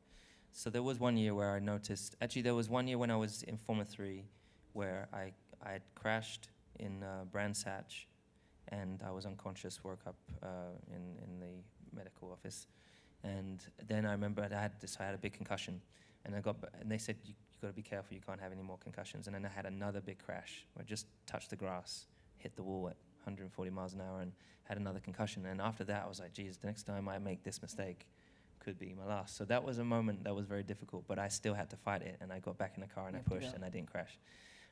So there was one year where I noticed, actually there was one year when I was in Formula 3 where I had crashed in Brandsatch, and I was unconscious, woke up in the medical office. And then I remember I had a big concussion, and they said you got to be careful, you can't have any more concussions. And then I had another big crash where I just touched the grass, hit the wall at 140 miles an hour, and had another concussion. And after that, I was like, geez, the next time I make this mistake could be my last. So that was a moment that was very difficult, but I still had to fight it. And I got back in the car and I pushed, and I didn't crash.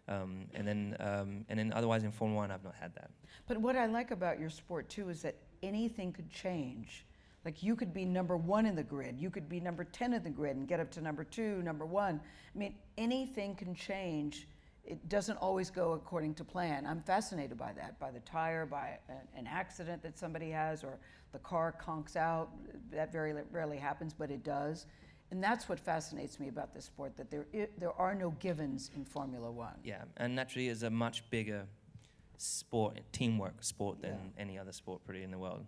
And then otherwise in Formula 1, I've not had that.
But what I like about your sport too is that anything could change. Like you could be number 1 in the grid, you could be number 10 in the grid and get up to number 2, number 1. I mean, anything can change. It doesn't always go according to plan. I'm fascinated by that, by the tire, by an accident that somebody has, or the car conks out. That very rarely happens, but it does. And that's what fascinates me about this sport, that there are no givens in Formula 1.
Yeah, and naturally is a much bigger sport, teamwork sport than any other sport pretty in the world,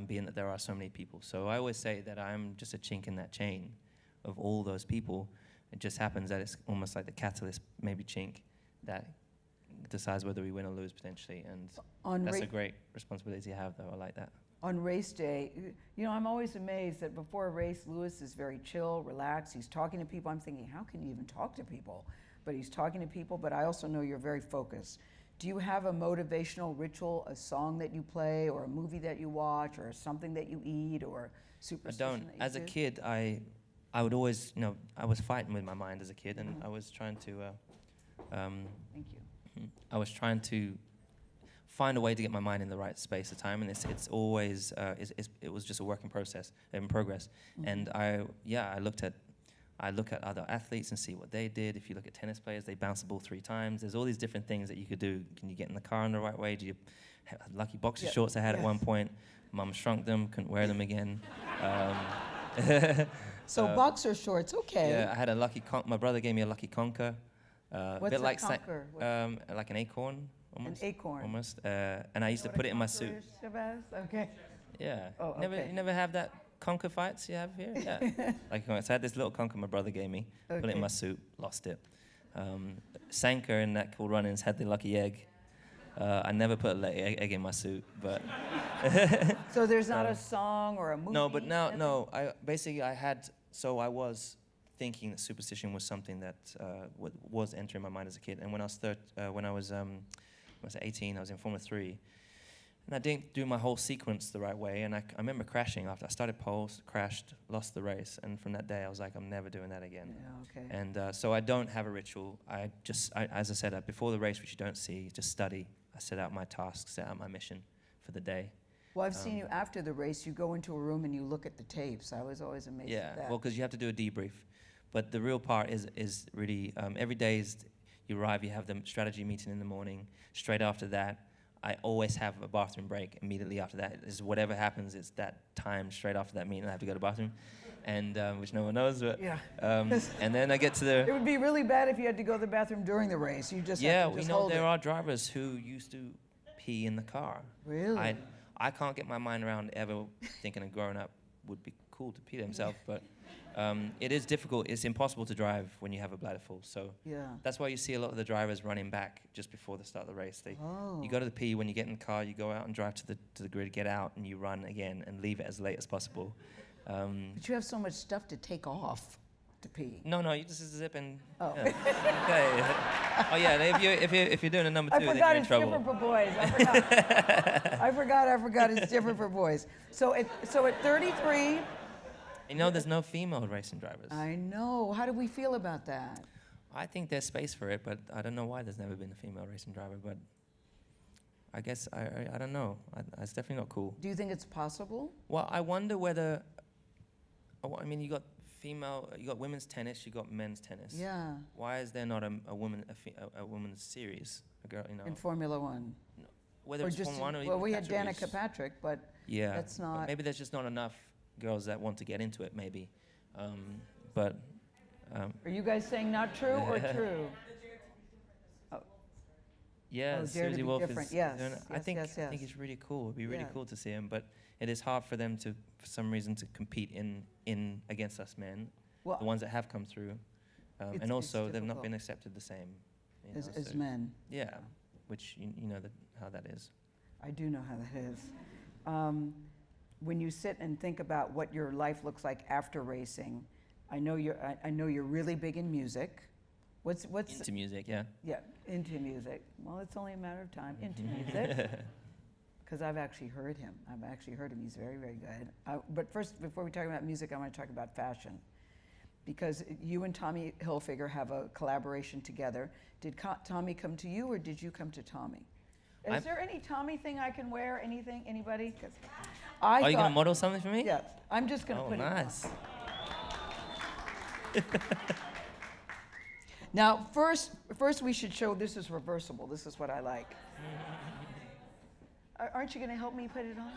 being that there are so many people. So I always say that I'm just a chink in that chain of all those people. It just happens that it's almost like the catalyst, maybe chink, that decides whether we win or lose potentially. And that's a great responsibility to have, though. I like that.
On race day, you know, I'm always amazed that before a race, Lewis is very chill, relaxed. He's talking to people. I'm thinking, how can you even talk to people? But he's talking to people, but I also know you're very focused. Do you have a motivational ritual, a song that you play, or a movie that you watch, or something that you eat, or superstition
I don't.
that you
As
do?
a kid, I would always, I was fighting with my mind as a kid, and I was trying to,
Thank you.
I was trying to find a way to get my mind in the right space at the time, and it's always, it was just a work in progress. And I look at other athletes and see what they did. If you look at tennis players, they bounce the ball 3 times. There's all these different things that you could do. Can you get in the car in the right way? Do you have lucky boxer shorts I had at one point? Mum shrunk them, couldn't wear them again.
So boxer shorts, okay.
Yeah, I had a lucky my brother gave me a lucky conker.
What's
bit
a
like
conker?
like an acorn almost.
An acorn.
Almost. And I used to put it in my suit.
Okay.
Yeah.
Oh,
You never have that conker fights you have here? Yeah. Like, so I had this little conker my brother gave me, put it in my suit, lost it. Sanker in that Cool Runnings had the lucky egg. I never put an egg in my suit, but...
So there's not a song or a movie?
No, but now, no. I was thinking that superstition was something that was entering my mind as a kid. And when I was 18, I was in Formula 3. And I didn't do my whole sequence the right way, and I remember crashing after I started pole, crashed, lost the race, and from that day I was like, I'm never doing that again.
Yeah, okay.
And so I don't have a ritual. As I said, before the race, which you don't see, just study. I set out my tasks, set out my mission for the day.
Well, I've seen you after the race, you go into a room and you look at the tapes. I was always amazed at that.
Yeah, well, because you have to do a debrief. But the real part is really, every day you arrive, you have the strategy meeting in the morning. Straight after that, I always have a bathroom break immediately after that. Is whatever happens, it's that time straight after that meeting I have to go to the bathroom, and which no one knows. But
Yeah.
And then I get to
It would be really bad if you had to go to the bathroom during the race. You just have to
we
just
know
hold
there
it.
are drivers who used to pee in the car.
Really?
I can't get my mind around ever thinking a grown up would be cool to pee themselves, but it is difficult. It's impossible to drive when you have a bladder full. So that's why you see a lot of the drivers running back just before the start of the race. You go to the pee when you get in the car, you go out and drive to the grid, get out, and you run again and leave it as late as possible.
But you have so much stuff to take off to pee.
No, you just zip and.
Oh.
Yeah. Okay. Oh yeah, if you're doing a number 2, then you're in trouble.
I forgot it's different for boys. I forgot. I forgot it's different for boys. So at 33,
You know, there's no female racing drivers.
I know. How do we feel about that?
I think there's space for it, but I don't know why there's never been a female racing driver. But I guess I don't know. It's definitely not cool.
Do you think it's possible?
Well, I wonder whether. I mean, you got women's tennis, you got men's tennis.
Yeah.
Why is there not a women's series? A girl, you know.
In Formula One.
No, whether it's Formula One or
well,
even
we had
categories.
Danica Patrick, but
Yeah.
that's
but
not.
maybe there's just not enough girls that want to get into it. Maybe, but.
Are you guys saying not true or true?
Yeah,
Oh, Dare to
Susie
Be
Wolf
Different.
is.
Yes,
I
yes,
think
yes,
I think
yes.
it's really cool. It'd be really
Yeah.
cool to see him, but it is hard for them to, for some reason, to compete in against us men,
Well,
the ones that have come through,
It's-
and also
it's
they've not
difficult.
been accepted the same. You know,
as
so-
men.
Yeah, which you know how that is.
I do know how that is. When you sit and think about what your life looks like after racing, I know you're really big in music. What's
Into music, yeah.
yeah, into music. Well, it's only a matter of time. Into music. Because I've actually heard him. He's very, very good. But first, before we talk about music, I want to talk about fashion. Because you and Tommy Hilfiger have a collaboration together. Did Tommy come to you, or did you come to Tommy? Is there any Tommy thing I can wear? Anything? Anybody? 'Cause
Are you going to model something for me?
Yes. I'm just going to
Oh,
put
nice.
it on. Now, first we should show this is reversible. This is what I like. Aren't you going to help me put it on?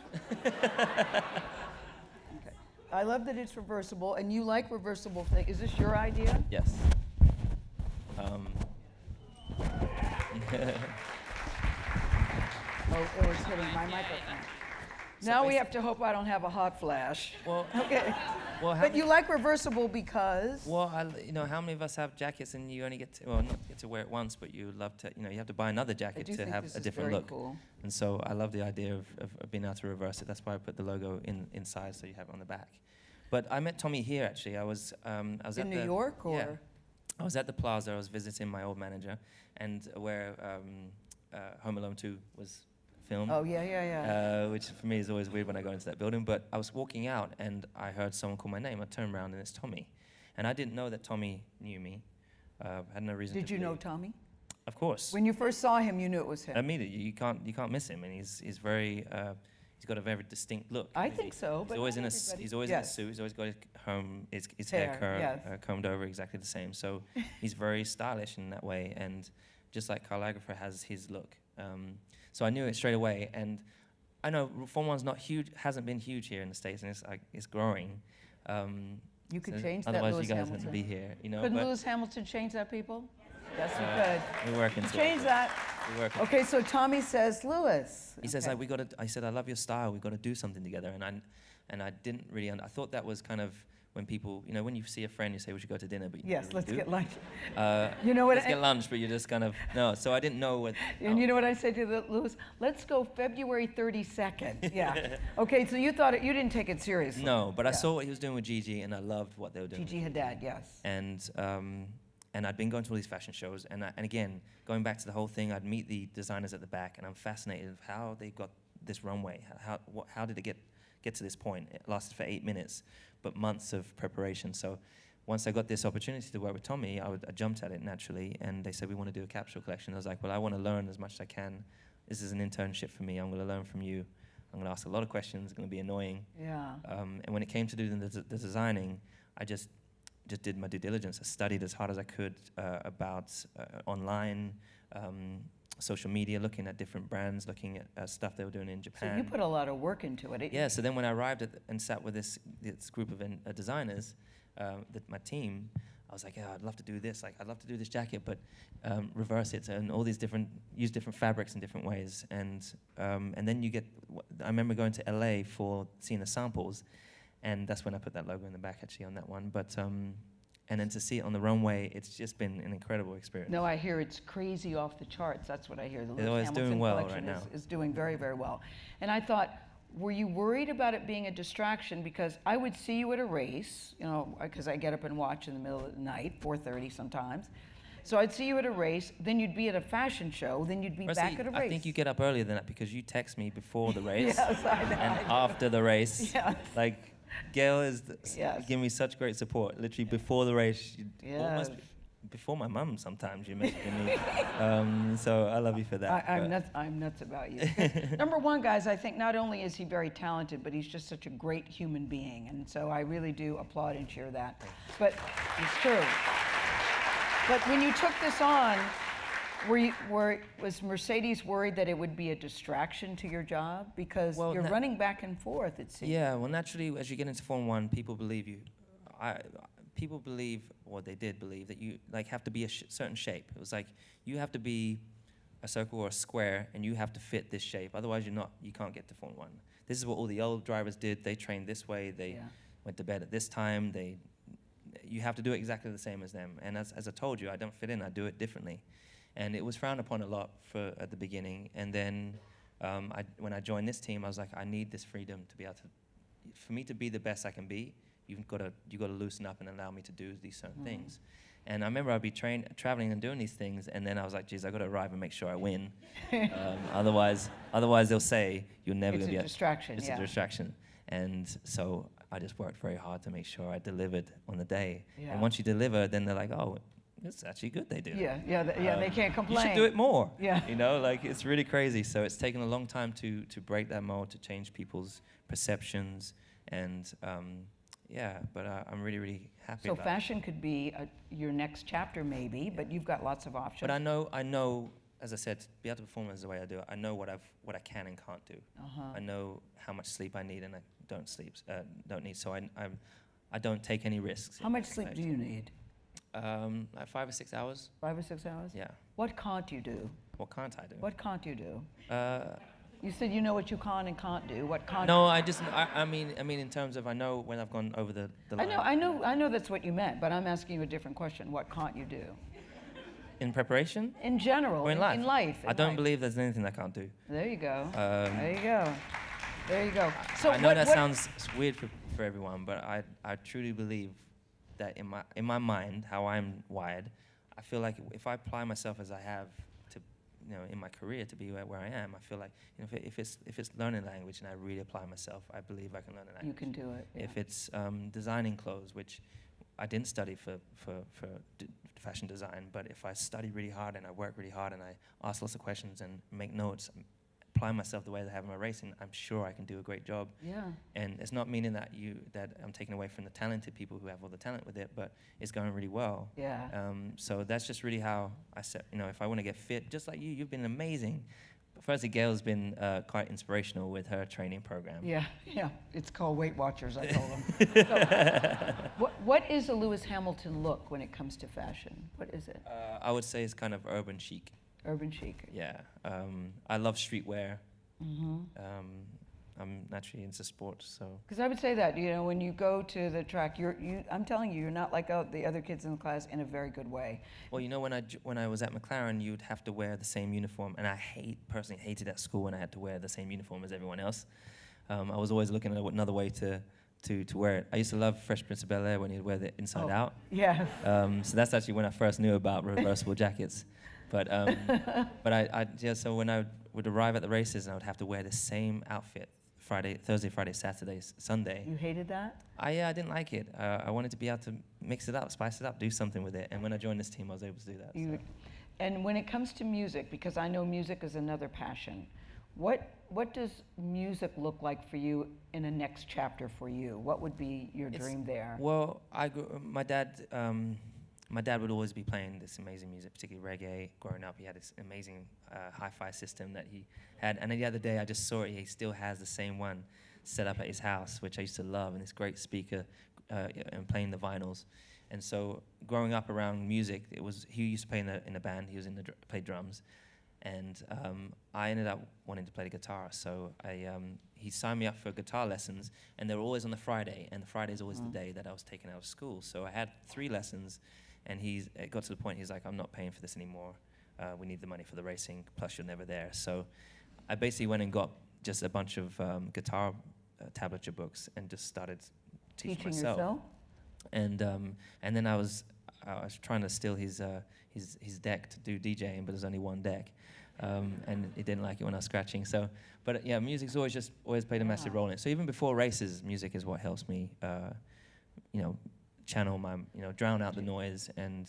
Okay. I love that it's reversible, and you like reversible things. Is this your idea?
Yes.
Oh, it was hitting my microphone.
So
Now we have to hope I don't have a hot flash.
Well,
Okay.
well, how
But
many-
you like reversible because?
Well, you know, how many of us have jackets and you only not get to wear it once, but you love to, you have to buy another
I
jacket
do
to
think
have
this
a
is
different
very
look.
cool.
And so I love the idea of being able to reverse it. That's why I put the logo inside, so you have it on the back. But I met Tommy here actually. I was
In
at
New
the,
York, or?
Yeah. I was at the Plaza. I was visiting my old manager, and where Home Alone 2 was filmed.
Oh, yeah.
Which for me is always weird when I go into that building. But I was walking out and I heard someone call my name. I turned around and it's Tommy. And I didn't know that Tommy knew me. Had no reason
Did
to
you know
believe.
Tommy?
Of course.
When you first saw him, you knew it was him.
Immediately, you can't miss him. And he's very, he's got a very distinct look.
I think so, but
He's always
not
in a
everybody.
he's always in a
Yes.
suit. He's always got his
Hair,
hair
yes.
combed over exactly the same. So he's very stylish in that way. And just like Karl Lagerfeld has his look. So I knew it straight away. And I know Formula 1's not huge, hasn't been huge here in the States, and it's growing.
You could
So
change that,
otherwise,
Lewis
you guys
Hamilton.
had to be here.
Couldn't
but
Lewis Hamilton change that, people? Yes, he could.
we're working. towards
Change
it.
that.
We're working.
Okay, so Tommy says, Lewis.
He says,
Okay.
like, I said, I love your style. We got to do something together. And I didn't really. I thought that was kind of when people, when you see a friend, you say we should go to dinner, but you
Yes,
never
let's
really
get lunch.
do.
You know what?
Let's get lunch, but you just kind of no. So I didn't know what.
And you know what I said to Lewis? Let's go February 32nd. Yeah. Okay, so you didn't take it seriously.
No, but I
Yeah.
saw what he was doing with Gigi, and I loved what they were doing.
Gigi Hadid, yes.
And I'd been going to all these fashion shows, and again, going back to the whole thing, I'd meet the designers at the back, and I'm fascinated of how they got this runway. How did it get to this point? It lasted for 8 minutes, but months of preparation. So once I got this opportunity to work with Tommy, I jumped at it naturally, and they said, we want to do a capsule collection. I was like, well, I want to learn as much as I can. This is an internship for me. I'm going to learn from you. I'm going to ask a lot of questions. It's going to be annoying.
Yeah.
And when it came to doing the designing, I just did my due diligence. I studied as hard as I could about online, social media, looking at different brands, looking at stuff they were doing in
So
Japan.
you put a lot of work into it.
Yeah, so then when I arrived and sat with this group of designers, my team, I was like, yeah, I'd love to do this. Like, I'd love to do this jacket, but reverse it and all these use different fabrics in different ways. And then I remember going to LA for seeing the samples, and that's when I put that logo in the back actually on that one. But and then to see it on the runway, it's just been an incredible experience.
No, I hear it's crazy off the charts. That's what I hear. The Lewis
It's
Hamilton
doing well
collection
right now.
is doing very, very well. And I thought, were you worried about it being a distraction? Because I would see you at a race, because I get up and watch in the middle of the night, 4:30 sometimes. So I'd see you at a race, then you'd be at a fashion show, then you'd be back at a race.
I think you get up earlier than that because you text me before the race
Yes, I know.
and after the race.
Yes.
Like, Gayle is
Yes.
giving me such great support. Literally before the race, almost
Yes.
before my mum sometimes, you messaging me. So I love you for that.
I'm nuts about you. Number one, guys, I think not only is he very talented, but he's just such a great human being. And so I really do applaud and cheer that. But it's true. But when you took this on, was Mercedes worried that it would be a distraction to your job? Because you're running back and forth, it seems.
Yeah, well, naturally, as you get into Form 1, people believe you. People believe, or they did believe, that you have to be a certain shape. It was like, you have to be a circle or a square, and you have to fit this shape. Otherwise, you can't get to Form 1. This is what all the old drivers did. They trained this way. They went to bed at this time. You have to do it exactly the same as them. And as I told you, I don't fit in. I do it differently. And it was frowned upon a lot at the beginning. And then when I joined this team, I was like, I need this freedom to be able to, for me to be the best I can be, you've got to loosen up and allow me to do these certain things. And I remember I'd be traveling and doing these things, and then I was like, geez, I got to arrive and make sure I win. Otherwise they'll say you're never going to be
a distraction.
It's a distraction. And so I just worked very hard to make sure I delivered on the day. Yeah. And once you deliver, then they're like, oh, it's actually good they do.
They can't complain.
You should do it more.
Yeah.
It's really crazy. So it's taken a long time to break that mold, to change people's perceptions, and but I'm really, really happy.
So
about
fashion could be your next chapter, maybe, but you've got lots of options.
But I know, as I said, to be able to perform as the way I do, I know what I can and can't do. I know how much sleep I need and I don't need. So I don't take any risks.
How much sleep do you need?
Like 5 or 6 hours.
5 or 6 hours?
Yeah.
What can't you do?
What can't I do?
What can't you do? You said you know what you can and can't do. What can't?
No, I mean in terms of I know when I've gone over the line.
I know that's what you meant, but I'm asking you a different question. What can't you do?
In preparation?
In general.
Or in life?
In
I don't
life.
believe there's anything I can't do.
There you go. There you go. There you go.
So I know that sounds weird for everyone, but I truly believe that in my mind, how I'm wired, I feel like if I apply myself as I have to, in my career to be where I am, I feel like if it's learning language and I really apply myself, I believe I can learn a language.
You can do it. Yeah.
If it's designing clothes, which I didn't study for fashion design, but if I study really hard and I work really hard and I ask lots of questions and make notes, apply myself the way that I have in my racing, I'm sure I can do a great job.
Yeah.
And it's not meaning that I'm taking away from the talented people who have all the talent with it, but it's going really well.
Yeah.
So that's just really how I set, if I want to get fit, just like you've been amazing. Firstly, Gayle's been quite inspirational with her training program.
Yeah. It's called Weight Watchers, I told them. So, what is a Lewis Hamilton look when it comes to fashion? What is it?
I would say it's kind of urban chic.
Urban chic.
Yeah. I love streetwear.
Mm-hmm.
I'm naturally into sports, so.
Because I would say that, when you go to the track, I'm telling you, you're not like the other kids in the class in a very good way.
Well, when I was at McLaren, you'd have to wear the same uniform, and I personally hated at school when I had to wear the same uniform as everyone else. I was always looking at another way to wear it. I used to love Fresh Prince of Bel-Air when he'd wear the inside out.
Yeah.
So that's actually when I first knew about reversible jackets. But so when I would arrive at the races and I would have to wear the same outfit Thursday, Friday, Saturday, Sunday.
You hated that?
I didn't like it. I wanted to be able to mix it up, spice it up, do something with it. And when I joined this team, I was able to do that. So.
And when it comes to music, because I know music is another passion, what does music look like for you in a next chapter for you? What would be your dream there?
Well, my dad would always be playing this amazing music, particularly reggae. Growing up, he had this amazing hi-fi system that he had. And the other day, I just saw it. He still has the same one set up at his house, which I used to love, and this great speaker and playing the vinyls. And so growing up around music, he used to play in a band. He was played drums. And I ended up wanting to play the guitar. So he signed me up for guitar lessons, and they were always on the Friday. And the Friday is always the day that I was taken out of school. So I had 3 lessons. And it got to the point, he's like, I'm not paying for this anymore. We need the money for the racing, plus you're never there. So I basically went and got just a bunch of guitar tablature books and just started teaching myself.
Yourself?
And then I was trying to steal his deck to do DJing, but there's only one deck. and he didn't like it when I was scratching. So, but yeah, music's always played a massive role in it. So even before races, music is what helps me, channel my, drown out the noise. And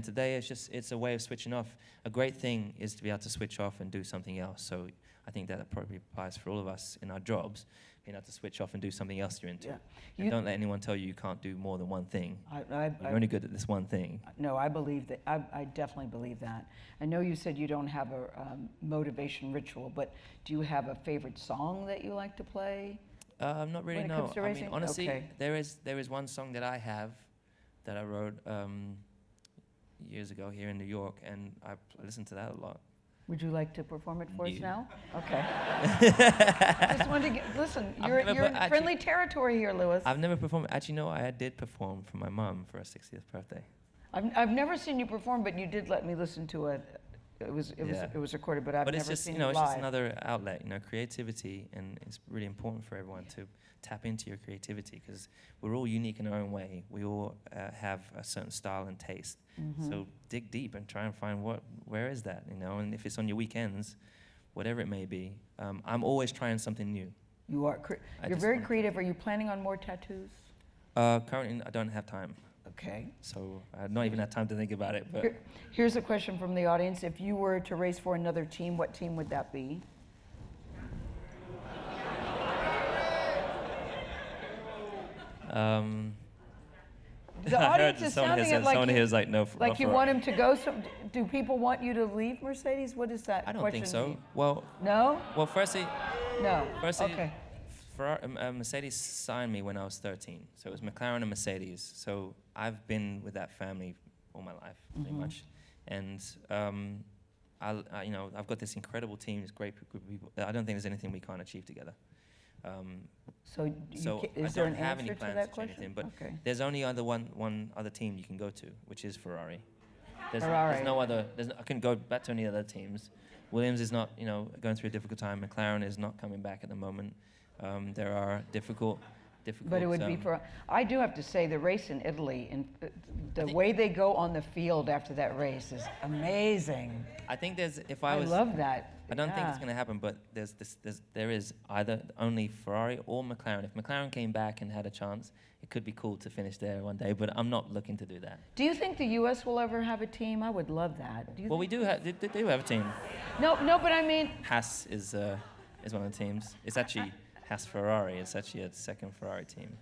today it's a way of switching off. A great thing is to be able to switch off and do something else. So I think that probably applies for all of us in our jobs, being able to switch off and do something else you're into.
Yeah.
And don't let anyone tell you can't do more than one thing.
You're
only good at this one thing.
No, I believe that. I definitely believe that. I know you said you don't have a motivation ritual, but do you have a favorite song that you like to play?
Not really,
when it
no.
comes to racing?
I mean, honestly,
Okay.
there is one song that I have that I wrote years ago here in New York, and I listen to that a lot.
Would you like to perform it for us
No.
now? Okay. Just wanted to listen,
I've
you're
never
in friendly territory here, Lewis.
I've never performed. Actually, no, I did perform for my mum for her 60th birthday.
I've never seen you perform, but you did let me listen to it. It was recorded, but I've
But
never
it's just,
seen
it's
it live.
just another outlet, creativity, and it's really important for everyone to tap into your creativity because we're all unique in our own way. We all have a certain style and taste. So dig deep and try and find where is that, and if it's on your weekends, whatever it may be. I'm always trying something new.
You are. You're very creative. Are you planning on more tattoos?
Currently, I don't have time.
Okay.
So I've not even had time to think about it. But
Here's a question from the audience. If you were to race for another team, what team would that be? The audience is sounding it like
someone here is like, no.
Like you want him to go. Do people want you to leave Mercedes? What is that?
I don't
question
think so.
mean?
Well,
No?
firstly,
No.
Firstly,
Okay.
Mercedes signed me when I was 13. So it was McLaren and Mercedes. So I've been with that family all my life, pretty much. And I've got this incredible team, this great group of people. I don't think there's anything we can't achieve together.
So
I
is there
don't
an
have any
answer to
plans
that
to change
question?
anything. But
Okay.
there's only one other team you can go to, which is Ferrari.
Ferrari.
There's no other. I couldn't go back to any other teams. Williams is not, going through a difficult time. McLaren is not coming back at the moment. There are difficult.
But it would be for. I do have to say, the race in Italy, and the way they go on the field after that race is amazing.
I think there's.
I love that.
I don't think
Yeah.
it's going to happen, but there is either only Ferrari or McLaren. If McLaren came back and had a chance, it could be cool to finish there one day, but I'm not looking to do that.
Do you think the U.S. will ever have a team? I would love that.
Well, we do have. They do have a team.
No, but I mean.
Haas is one of the teams. It's actually Haas Ferrari. It's actually a second Ferrari team.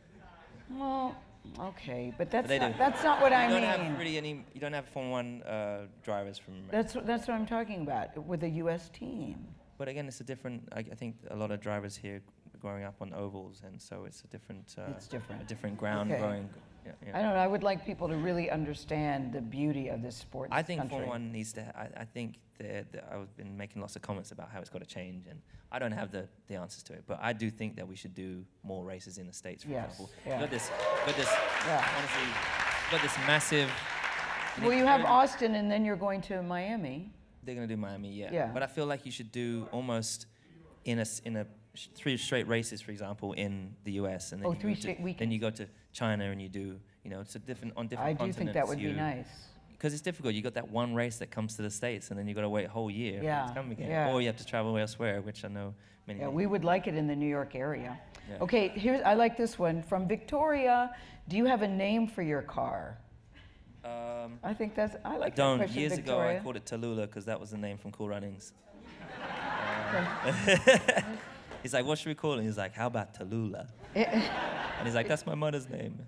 Well, okay, but
But they do.
that's not what I
You
mean.
don't have really any. You don't have Formula One drivers from.
That's what I'm talking about with a U.S. team.
But again, it's a different. I think a lot of drivers here growing up on ovals, and so it's a different.
It's different.
A different ground
Okay.
growing.
I don't know. I would like people to really understand the beauty of this sport.
I think
country.
Formula One needs to. I think I've been making lots of comments about how it's got to change, and I don't have the answers to it. But I do think that we should do more races in the States, for example.
Yeah.
Got this.
Yeah.
Honestly, got this massive.
Well, you have Austin, and then you're going to Miami.
They're gonna do Miami, yeah.
Yeah.
But I feel like you should do almost in a 3 straight races, for example, in the U.S. and then
Oh, 3 straight weekends.
Then you go to China and you do, it's a different on different
I do
continents.
think that would be nice.
Because it's difficult. You got that one race that comes to the States, and then you got to wait a whole year
Yeah,
for it to come again.
yeah.
Or you have to travel elsewhere, which I know many.
Yeah, we would like it in the New York area.
Yeah.
Okay, I like this one from Victoria. Do you have a name for your car? I think I like that
don't.
question,
Years
Victoria.
ago, I called it Tallulah because that was the name from Cool Runnings. He's like, what should we call it? He's like, how about Tallulah? And he's like, that's my mother's name.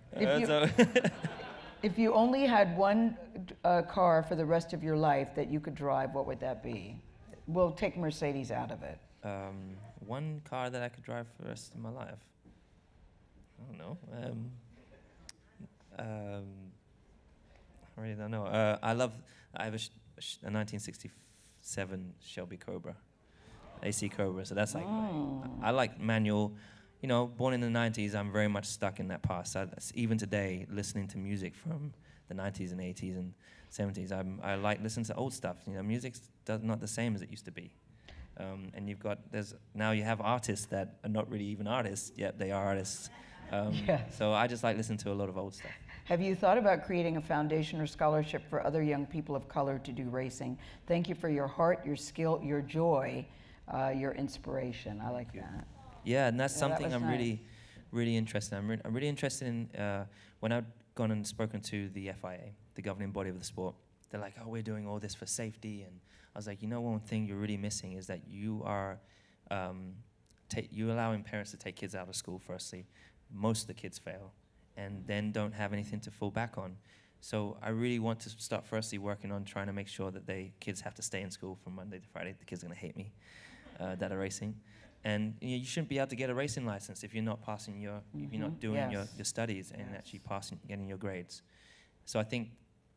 If you only had one car for the rest of your life that you could drive, what would that be? We'll take Mercedes out of it.
One car that I could drive for the rest of my life. I don't know. I really don't know. I have a 1967 Shelby Cobra, AC Cobra. So that's like, I like manual. Born in the 90s, I'm very much stuck in that past. Even today, listening to music from the 90s and 80s and 70s, I like listening to old stuff. Music's not the same as it used to be. And now you have artists that are not really even artists, yet they are artists.
Yes.
So I just like listening to a lot of old stuff.
Have you thought about creating a foundation or scholarship for other young people of color to do racing? Thank you for your heart, your skill, your joy, your inspiration. I like that.
Yeah, and that's
Yeah,
something
that was
I'm
nice.
really interested in. I'm really interested in, when I've gone and spoken to the FIA, the governing body of the sport, they're like, oh, we're doing all this for safety. And I was like, one thing you're really missing is that you are, you allowing parents to take kids out of school, firstly. Most of the kids fail, and then don't have anything to fall back on. So I really want to start firstly working on trying to make sure that kids have to stay in school from Monday to Friday. The kids are gonna hate me that are racing. And you shouldn't be able to get a racing license if you're not passing if you're not doing your studies and actually getting your grades. So I think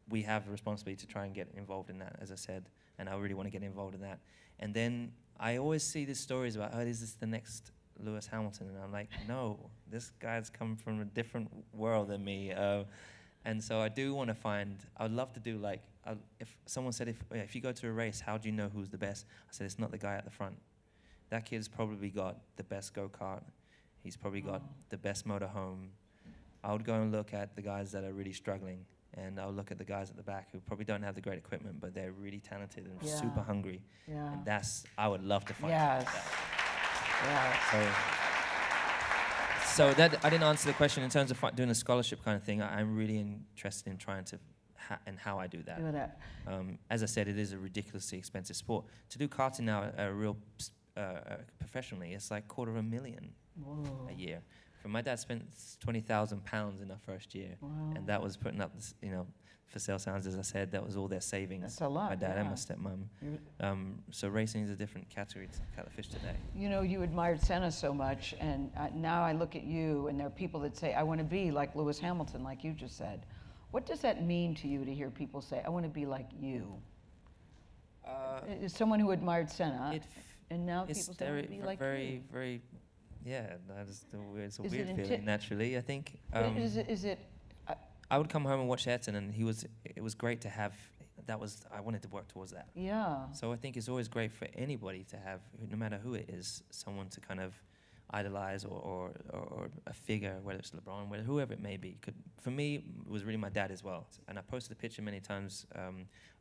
we have a responsibility to try and get involved in that, as I said, and I really want to get involved in that. And then I always see these stories about, is this the next Lewis Hamilton? And I'm like, no, this guy's come from a different world than me. And so I do want to I would love to do if someone said, if you go to a race, how do you know who's the best? I said, it's not the guy at the front. That kid's probably got the best go-kart. He's probably got the best motorhome. I would go and look at the guys that are really struggling, and I'll look at the guys at the back who probably don't have the great equipment, but they're really talented and super hungry.
Yeah.
And I would love to find
Yes.
that.
Yeah.
So that I didn't answer the question in terms of doing a scholarship kind of thing. I'm really interested in trying to and how I do that.
Do that.
As I said, it is a ridiculously expensive sport. To do karting now, professionally, it's like $250,000 a year. My dad spent £20,000 in our first year, and that was putting up, for sale signs. As I said, that was all their savings.
That's a lot.
My dad and my stepmom. So racing is a different category to kettle of fish today.
You admired Senna so much, and now I look at you, and there are people that say, I want to be like Lewis Hamilton, like you just said. What does that mean to you to hear people say, I want to be like you? As someone who admired Senna, and now people say, I want to be like you.
It's a weird feeling, naturally, I think.
Is it?
I would come home and watch Ayrton, and it was great to have, I wanted to work towards that.
Yeah.
So I think it's always great for anybody to have, no matter who it is, someone to kind of idolize or a figure, whether it's LeBron, whoever it may be. For me, it was really my dad as well. And I posted a picture many times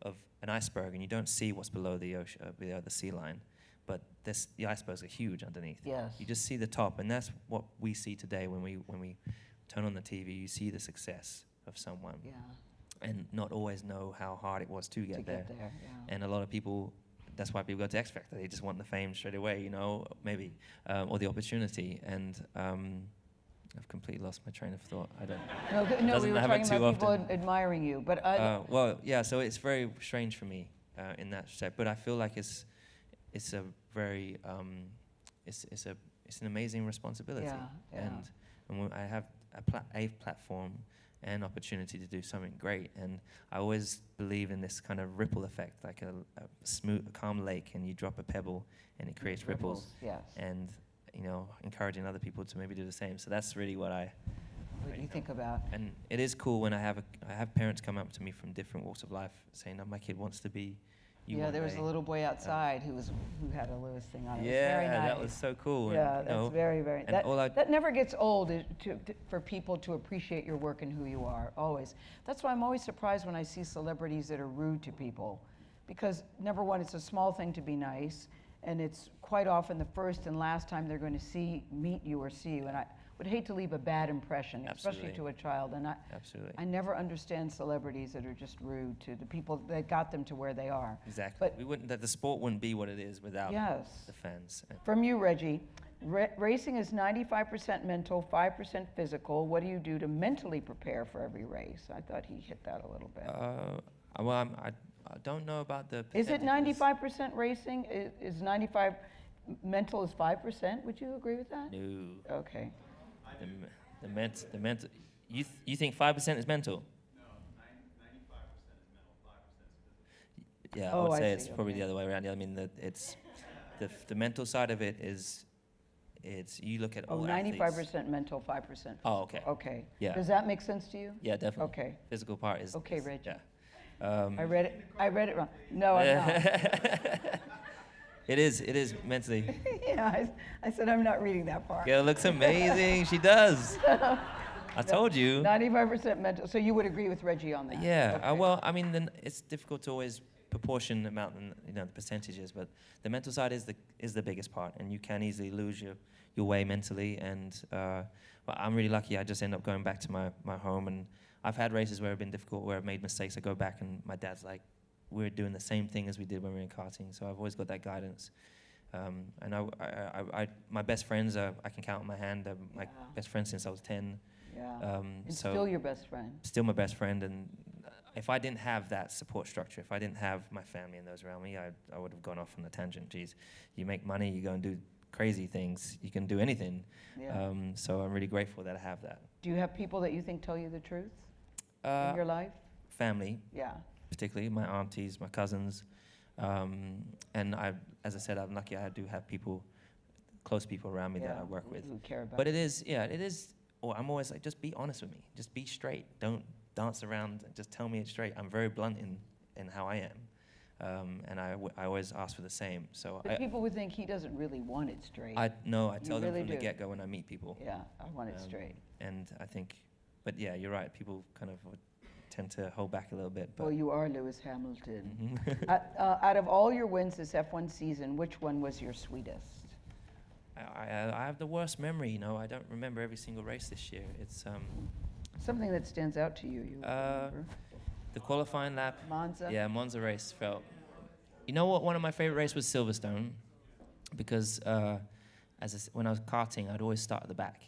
of an iceberg, and you don't see what's below the ocean, the sea line. But the icebergs are huge underneath.
Yes.
You just see the top, and that's what we see today when we turn on the TV. You see the success of someone, and not always know how hard it was to get there. And a lot of people, that's why people go to X Factor. They just want the fame straight away, maybe, or the opportunity. And I've completely lost my train of thought. I don't.
No, we were talking about people
often.
admiring you, but
so it's very strange for me in that respect. But I feel like it's a very it's an amazing responsibility, and when I have a platform and opportunity to do something great, and I always believe in this kind of ripple effect, like a smooth, calm lake, and you drop a pebble and it creates ripples.
Yes.
And encouraging other people to maybe do the same. So that's really what
you think about.
And it is cool when I have parents come up to me from different walks of life saying, "Oh, my kid wants to be."
There was a little boy outside who had a Lewis thing on. It was
yeah,
very nice.
That was so cool.
Yeah,
and,
that's very, very.
And
that never gets old for people to appreciate your work and who you are. Always. That's why I'm always surprised when I see celebrities that are rude to people, because number one, it's a small thing to be nice, and it's quite often the first and last time they're going to meet you or see you. And I would hate to leave a bad impression, especially to a child. And
Absolutely.
I never understand celebrities that are just rude to the people that got them to where they are.
Exactly. But the sport wouldn't be what it is without the fans.
From you, Reggie, racing is 95% mental, 5% physical. What do you do to mentally prepare for every race? I thought he hit that a little bit.
I don't know about the
Is it 95% racing? Is 95 mental is 5%? Would you agree with that?
No.
Okay.
The mental. You think 5% is mental?
No, 95% is mental, 5% is physical.
Yeah, I would say it's probably the other way around. I mean, it's the mental side of it is. You look at all
95%
athletes.
mental, 5%.
Oh, okay.
Okay.
Yeah.
Does that make sense to you?
Yeah, definitely.
Okay.
Physical part is.
Okay, Reggie.
Yeah.
I read it wrong. No, I'm not.
It is mentally.
Yeah, I said I'm not reading that part.
Gayle looks amazing. She does. I told you.
95% mental. So you would agree with Reggie on that?
Yeah.
Okay.
Well, I mean, then it's difficult to always proportion the amount, the percentages, but the mental side is the biggest part, and you can easily lose your way mentally. And well, I'm really lucky. I just end up going back to my home, and I've had races where it's been difficult, where I've made mistakes. I go back, and my dad's like, "We're doing the same thing as we did when we were in karting." So I've always got that guidance. And my best friends I can count on my hand. My best friends since I was 10.
Yeah. And
so
still your best friend.
Still my best friend, and if I didn't have that support structure, if I didn't have my family and those around me, I would have gone off on a tangent. Geez, you make money, you go and do crazy things, you can do anything.
Yeah.
So I'm really grateful that I have that.
Do you have people that you think tell you the truth in your life?
Family,
Yeah.
particularly my aunties, my cousins, and as I said, I'm lucky. I do have people, close people around me that I work with.
Who care about
But it is. Or I'm always like, just be honest with me. Just be straight. Don't dance around. Just tell me it straight. I'm very blunt in how I am, and I always ask for the same. So
But people would think he doesn't really want it straight.
I tell them
really
from the
do.
get-go when I meet people.
Yeah, I want it straight.
And I think, but yeah, you're right. People kind of would tend to hold back a little bit. But
Well, you are Lewis Hamilton.
Mhm.
Out of all your wins this F1 season, which one was your sweetest?
I have the worst memory. I don't remember every single race this year. It's
Something that stands out to you. Remember?
the qualifying lap.
Monza?
Yeah, Monza race felt. You know what? One of my favorite races was Silverstone, because when I was karting, I'd always start at the back,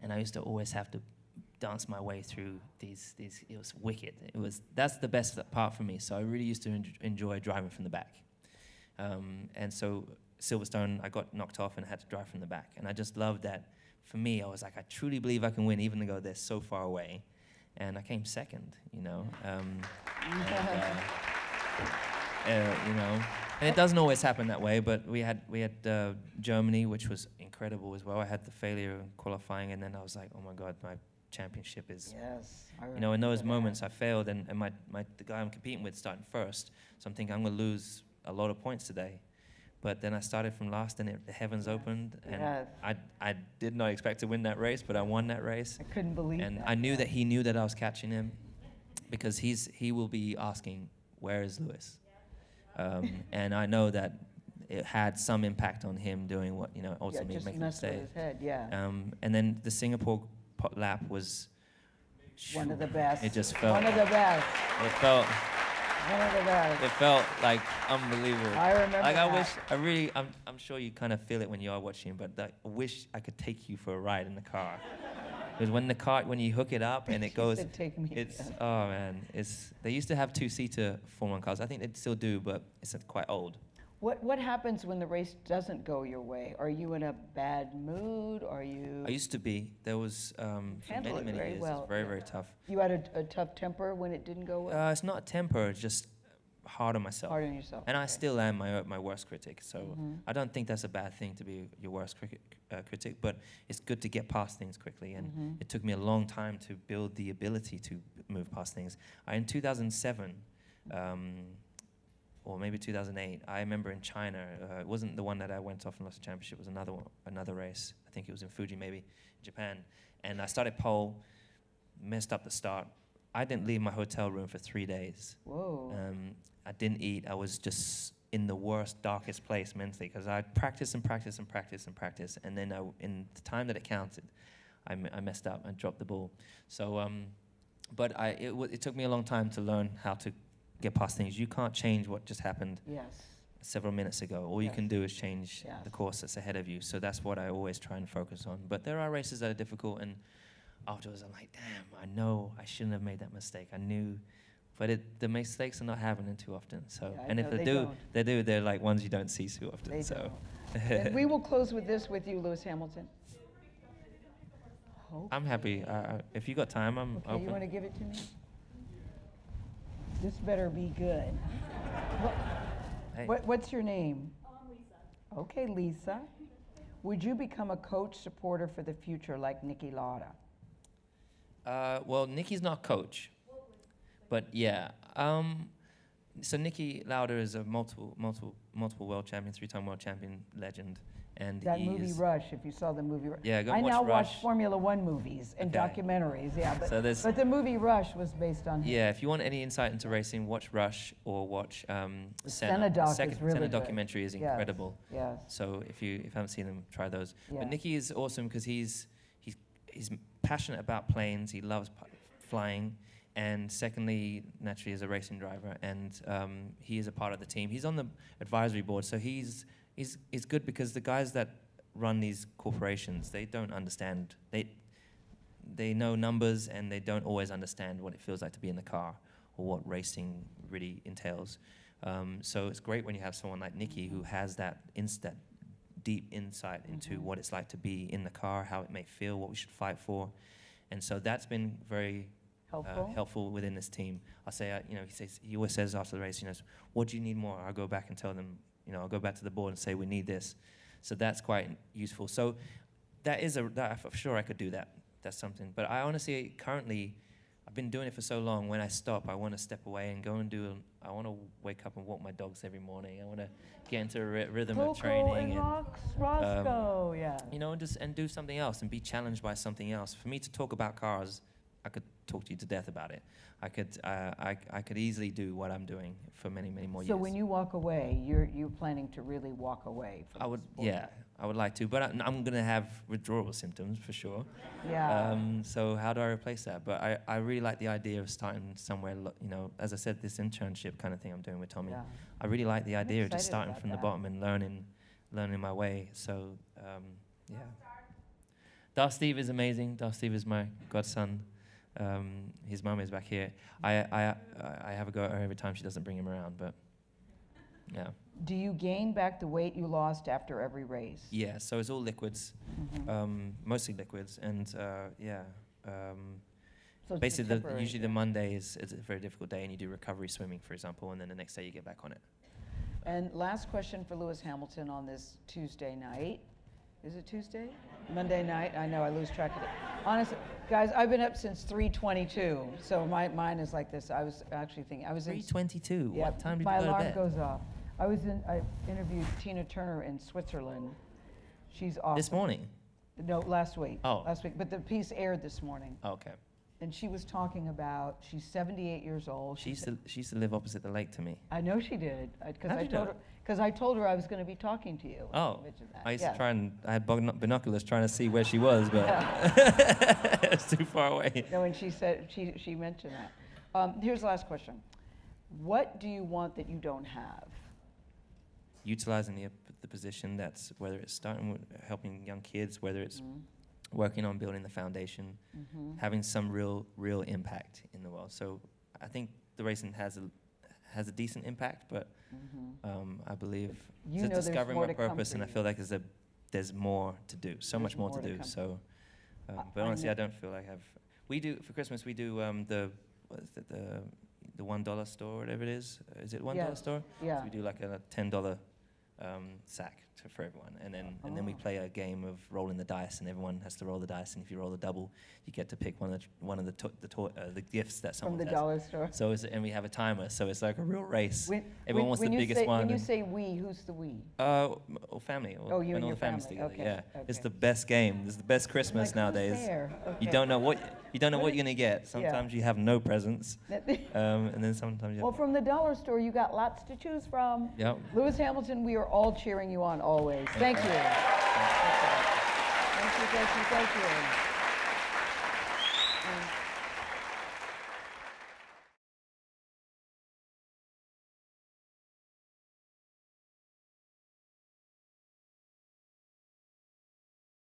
and I used to always have to dance my way through these. It was wicked. That's the best part for me. So I really used to enjoy driving from the back, and so Silverstone, I got knocked off and I had to drive from the back, and I just loved that. For me, I was like, I truly believe I can win, even though they're so far away, and I came second. And it doesn't always happen that way, but we had Germany, which was incredible as well. I had the failure in qualifying, and then I was like, oh my God, my championship is.
Yes. I
In
remember
those
that.
moments I failed, and the guy I'm competing with starting first, so I'm thinking I'm gonna lose a lot of points today. But then I started from last, and the heavens opened, and
Yes.
I did not expect to win that race, but I won that race.
I couldn't believe
And
that.
I knew that he knew that I was catching him, because he will be asking, where is Lewis? And I know that it had some impact on him doing what, ultimately
just
making a
messed with
mistake.
his head, yeah.
And then the Singapore lap was.
One of the best.
It just felt.
One of the best.
It felt.
One of the best.
It felt like unbelievable.
I remember
Like
that.
I'm sure you kind of feel it when you are watching, but I wish I could take you for a ride in the car. Because when you hook it up and it
She
goes,
said, "Take me
it's
again."
oh man, they used to have 2-seater Formula 1 cars. I think they still do, but it's quite old.
What happens when the race doesn't go your way? Are you in a bad mood? Are you?
I used to be. There was for
Handle it
many
very
years.
well,
It's very
yeah.
very tough.
You had a tough temper when it didn't go well.
It's not temper. It's just hard on myself.
Hard on yourself.
And I
okay.
still am my worst critic. So
Mhm.
I don't think that's a bad thing to be your worst critic. But it's good to get past things quickly. And
Mhm.
it took me a long time to build the ability to move past things. In 2007, or maybe 2008, I remember in China. It wasn't the one that I went off and lost the championship. It was another race. I think it was in Fuji, maybe in Japan. And I started pole, messed up the start. I didn't leave my hotel room for 3 days.
Whoa.
I didn't eat. I was just in the worst, darkest place mentally, because I practiced and practiced and practiced and practiced, and then in the time that it counted, I messed up and dropped the ball. So, but it took me a long time to learn how to get past things. You can't change what just happened
Yes.
several minutes ago. All you
Yes.
can do is change
Yes.
the course that's ahead of you. So that's what I always try and focus on. But there are races that are difficult, and afterwards I'm like, damn, I know I shouldn't have made that mistake. I knew, but the mistakes are not happening too often. So,
Yeah,
and if
no,
they do, they're like ones you don't see too often.
They
so,
don't. And we will close with this with you, Lewis Hamilton.
I'm happy. If you got time, I'm
Okay,
open.
you want to give it to me? This better be good.
Hey.
What's your name? Lisa. Okay, Lisa. Would you become a coach supporter for the future like Niki Lauda?
Well, Nikki's not coach, but yeah. So Nicky Lauda is a multiple world champion, 3-time world champion legend, and
That movie Rush, if you saw the movie Rush.
Yeah, go
I
watch
now
Rush.
watch Formula One movies and
Okay.
documentaries, yeah.
So there's-
But the movie Rush was based on him.
Yeah, if you want any insight into racing, watch Rush or watch
Senna doc is
Senna
really good.
documentary is
Yes,
incredible.
yes.
So if you haven't seen them, try those.
Yeah.
But Nicky is awesome because he's passionate about planes. He loves flying, and secondly, naturally, is a racing driver, and he is a part of the team. He's on the advisory board, so he's good because the guys that run these corporations, they don't understand. They know numbers, and they don't always understand what it feels like to be in the car or what racing really entails. So it's great when you have someone like Nicky who has that deep insight into what it's like to be in the car, how it may feel, what we should fight for. And so that's been very helpful within this team. I'll say, he always says after the race, what do you need more? I'll go back and tell them, I'll go back to the board and say we need this. So that's quite useful. So I'm sure I could do that. That's something. But I honestly, currently, I've been doing it for so long. When I stop, I want to step away and go and I want to wake up and walk my dogs every morning. I want to get into a rhythm of training.
Roscoe, yeah.
And do something else and be challenged by something else. For me to talk about cars, I could talk to you to death about it. I could easily do what I'm doing for many, many more years.
So when you walk away, you're planning to really walk away from the sport.
I would like to, but I'm going to have withdrawal symptoms for sure.
Yeah.
So how do I replace that? But I really like the idea of starting somewhere, as I said, this internship kind of thing I'm doing with Tommy.
Yeah.
I really like the idea of just
excited
starting
about
from the
that.
bottom and learning my way. So, yeah. Darth Steve is amazing. Darth Steve is my godson. His mum is back here. I have a go at her every time she doesn't bring him around, but yeah.
Do you gain back the weight you lost after every race?
Yeah, so it's all liquids, mostly liquids, and
So it's
basically
temporary
usually the
thing.
Monday is a very difficult day, and you do recovery swimming, for example, and then the next day you get back on it.
And last question for Lewis Hamilton on this Tuesday night. Is it Tuesday? Monday night? I know, I lose track of it. Honestly, guys, I've been up since 3:22, so mine is like this. I was actually thinking,
3:22.
Yeah,
What time did
my
you go to
alarm
bed?
goes off. I interviewed Tina Turner in Switzerland. She's awesome.
This morning.
No, last week.
Oh.
Last week, but the piece aired this morning.
Oh, okay.
And she was talking about, she's 78 years old.
She used to live opposite the lake to me.
I know she did,
How'd you know?
because I told her I was going to be talking to you.
Oh,
She mentioned that.
I used
Yeah.
to try and I had binoculars trying to see where she was, but it's too far away.
No, and she said, she mentioned that. Here's the last question. What do you want that you don't have?
Utilizing the position, that's whether it's starting with helping young kids, whether it's working on building the foundation, having some real impact in the world. So I think the racing has a decent impact, but I believe
You know
it's
there's
discovering
more
my
to come
purpose,
for
and I
you.
feel like there's more to do, so much more to do.
come.
So,
I
but honestly,
know.
I don't feel like we do for Christmas. We do the $1 store, whatever it is. Is it $1
Yes.
store?
Yeah.
So we do like a $10 sack for everyone, and then we play a game of rolling the dice, and everyone has to roll the dice, and if you roll the double, you get to pick one of the gifts that
From
someone
the
has.
dollar store.
So and we have a timer, so it's like a real race. Everyone wants
when
the
you
biggest
say,
one.
When you
and-
say we, who's the we?
All family.
Oh, you and
all
your
the families
family.
together.
Okay,
Yeah,
okay.
it's the best game. It's the best Christmas
Like, who's
nowadays.
there?
You
Okay.
don't know what you're gonna get. Sometimes you have no presents, and then sometimes you
Well,
have.
from the dollar store, you got lots to choose from.
Yep.
Lewis Hamilton, we are all cheering you on always. Thank you. Thank you, thank you, thank you.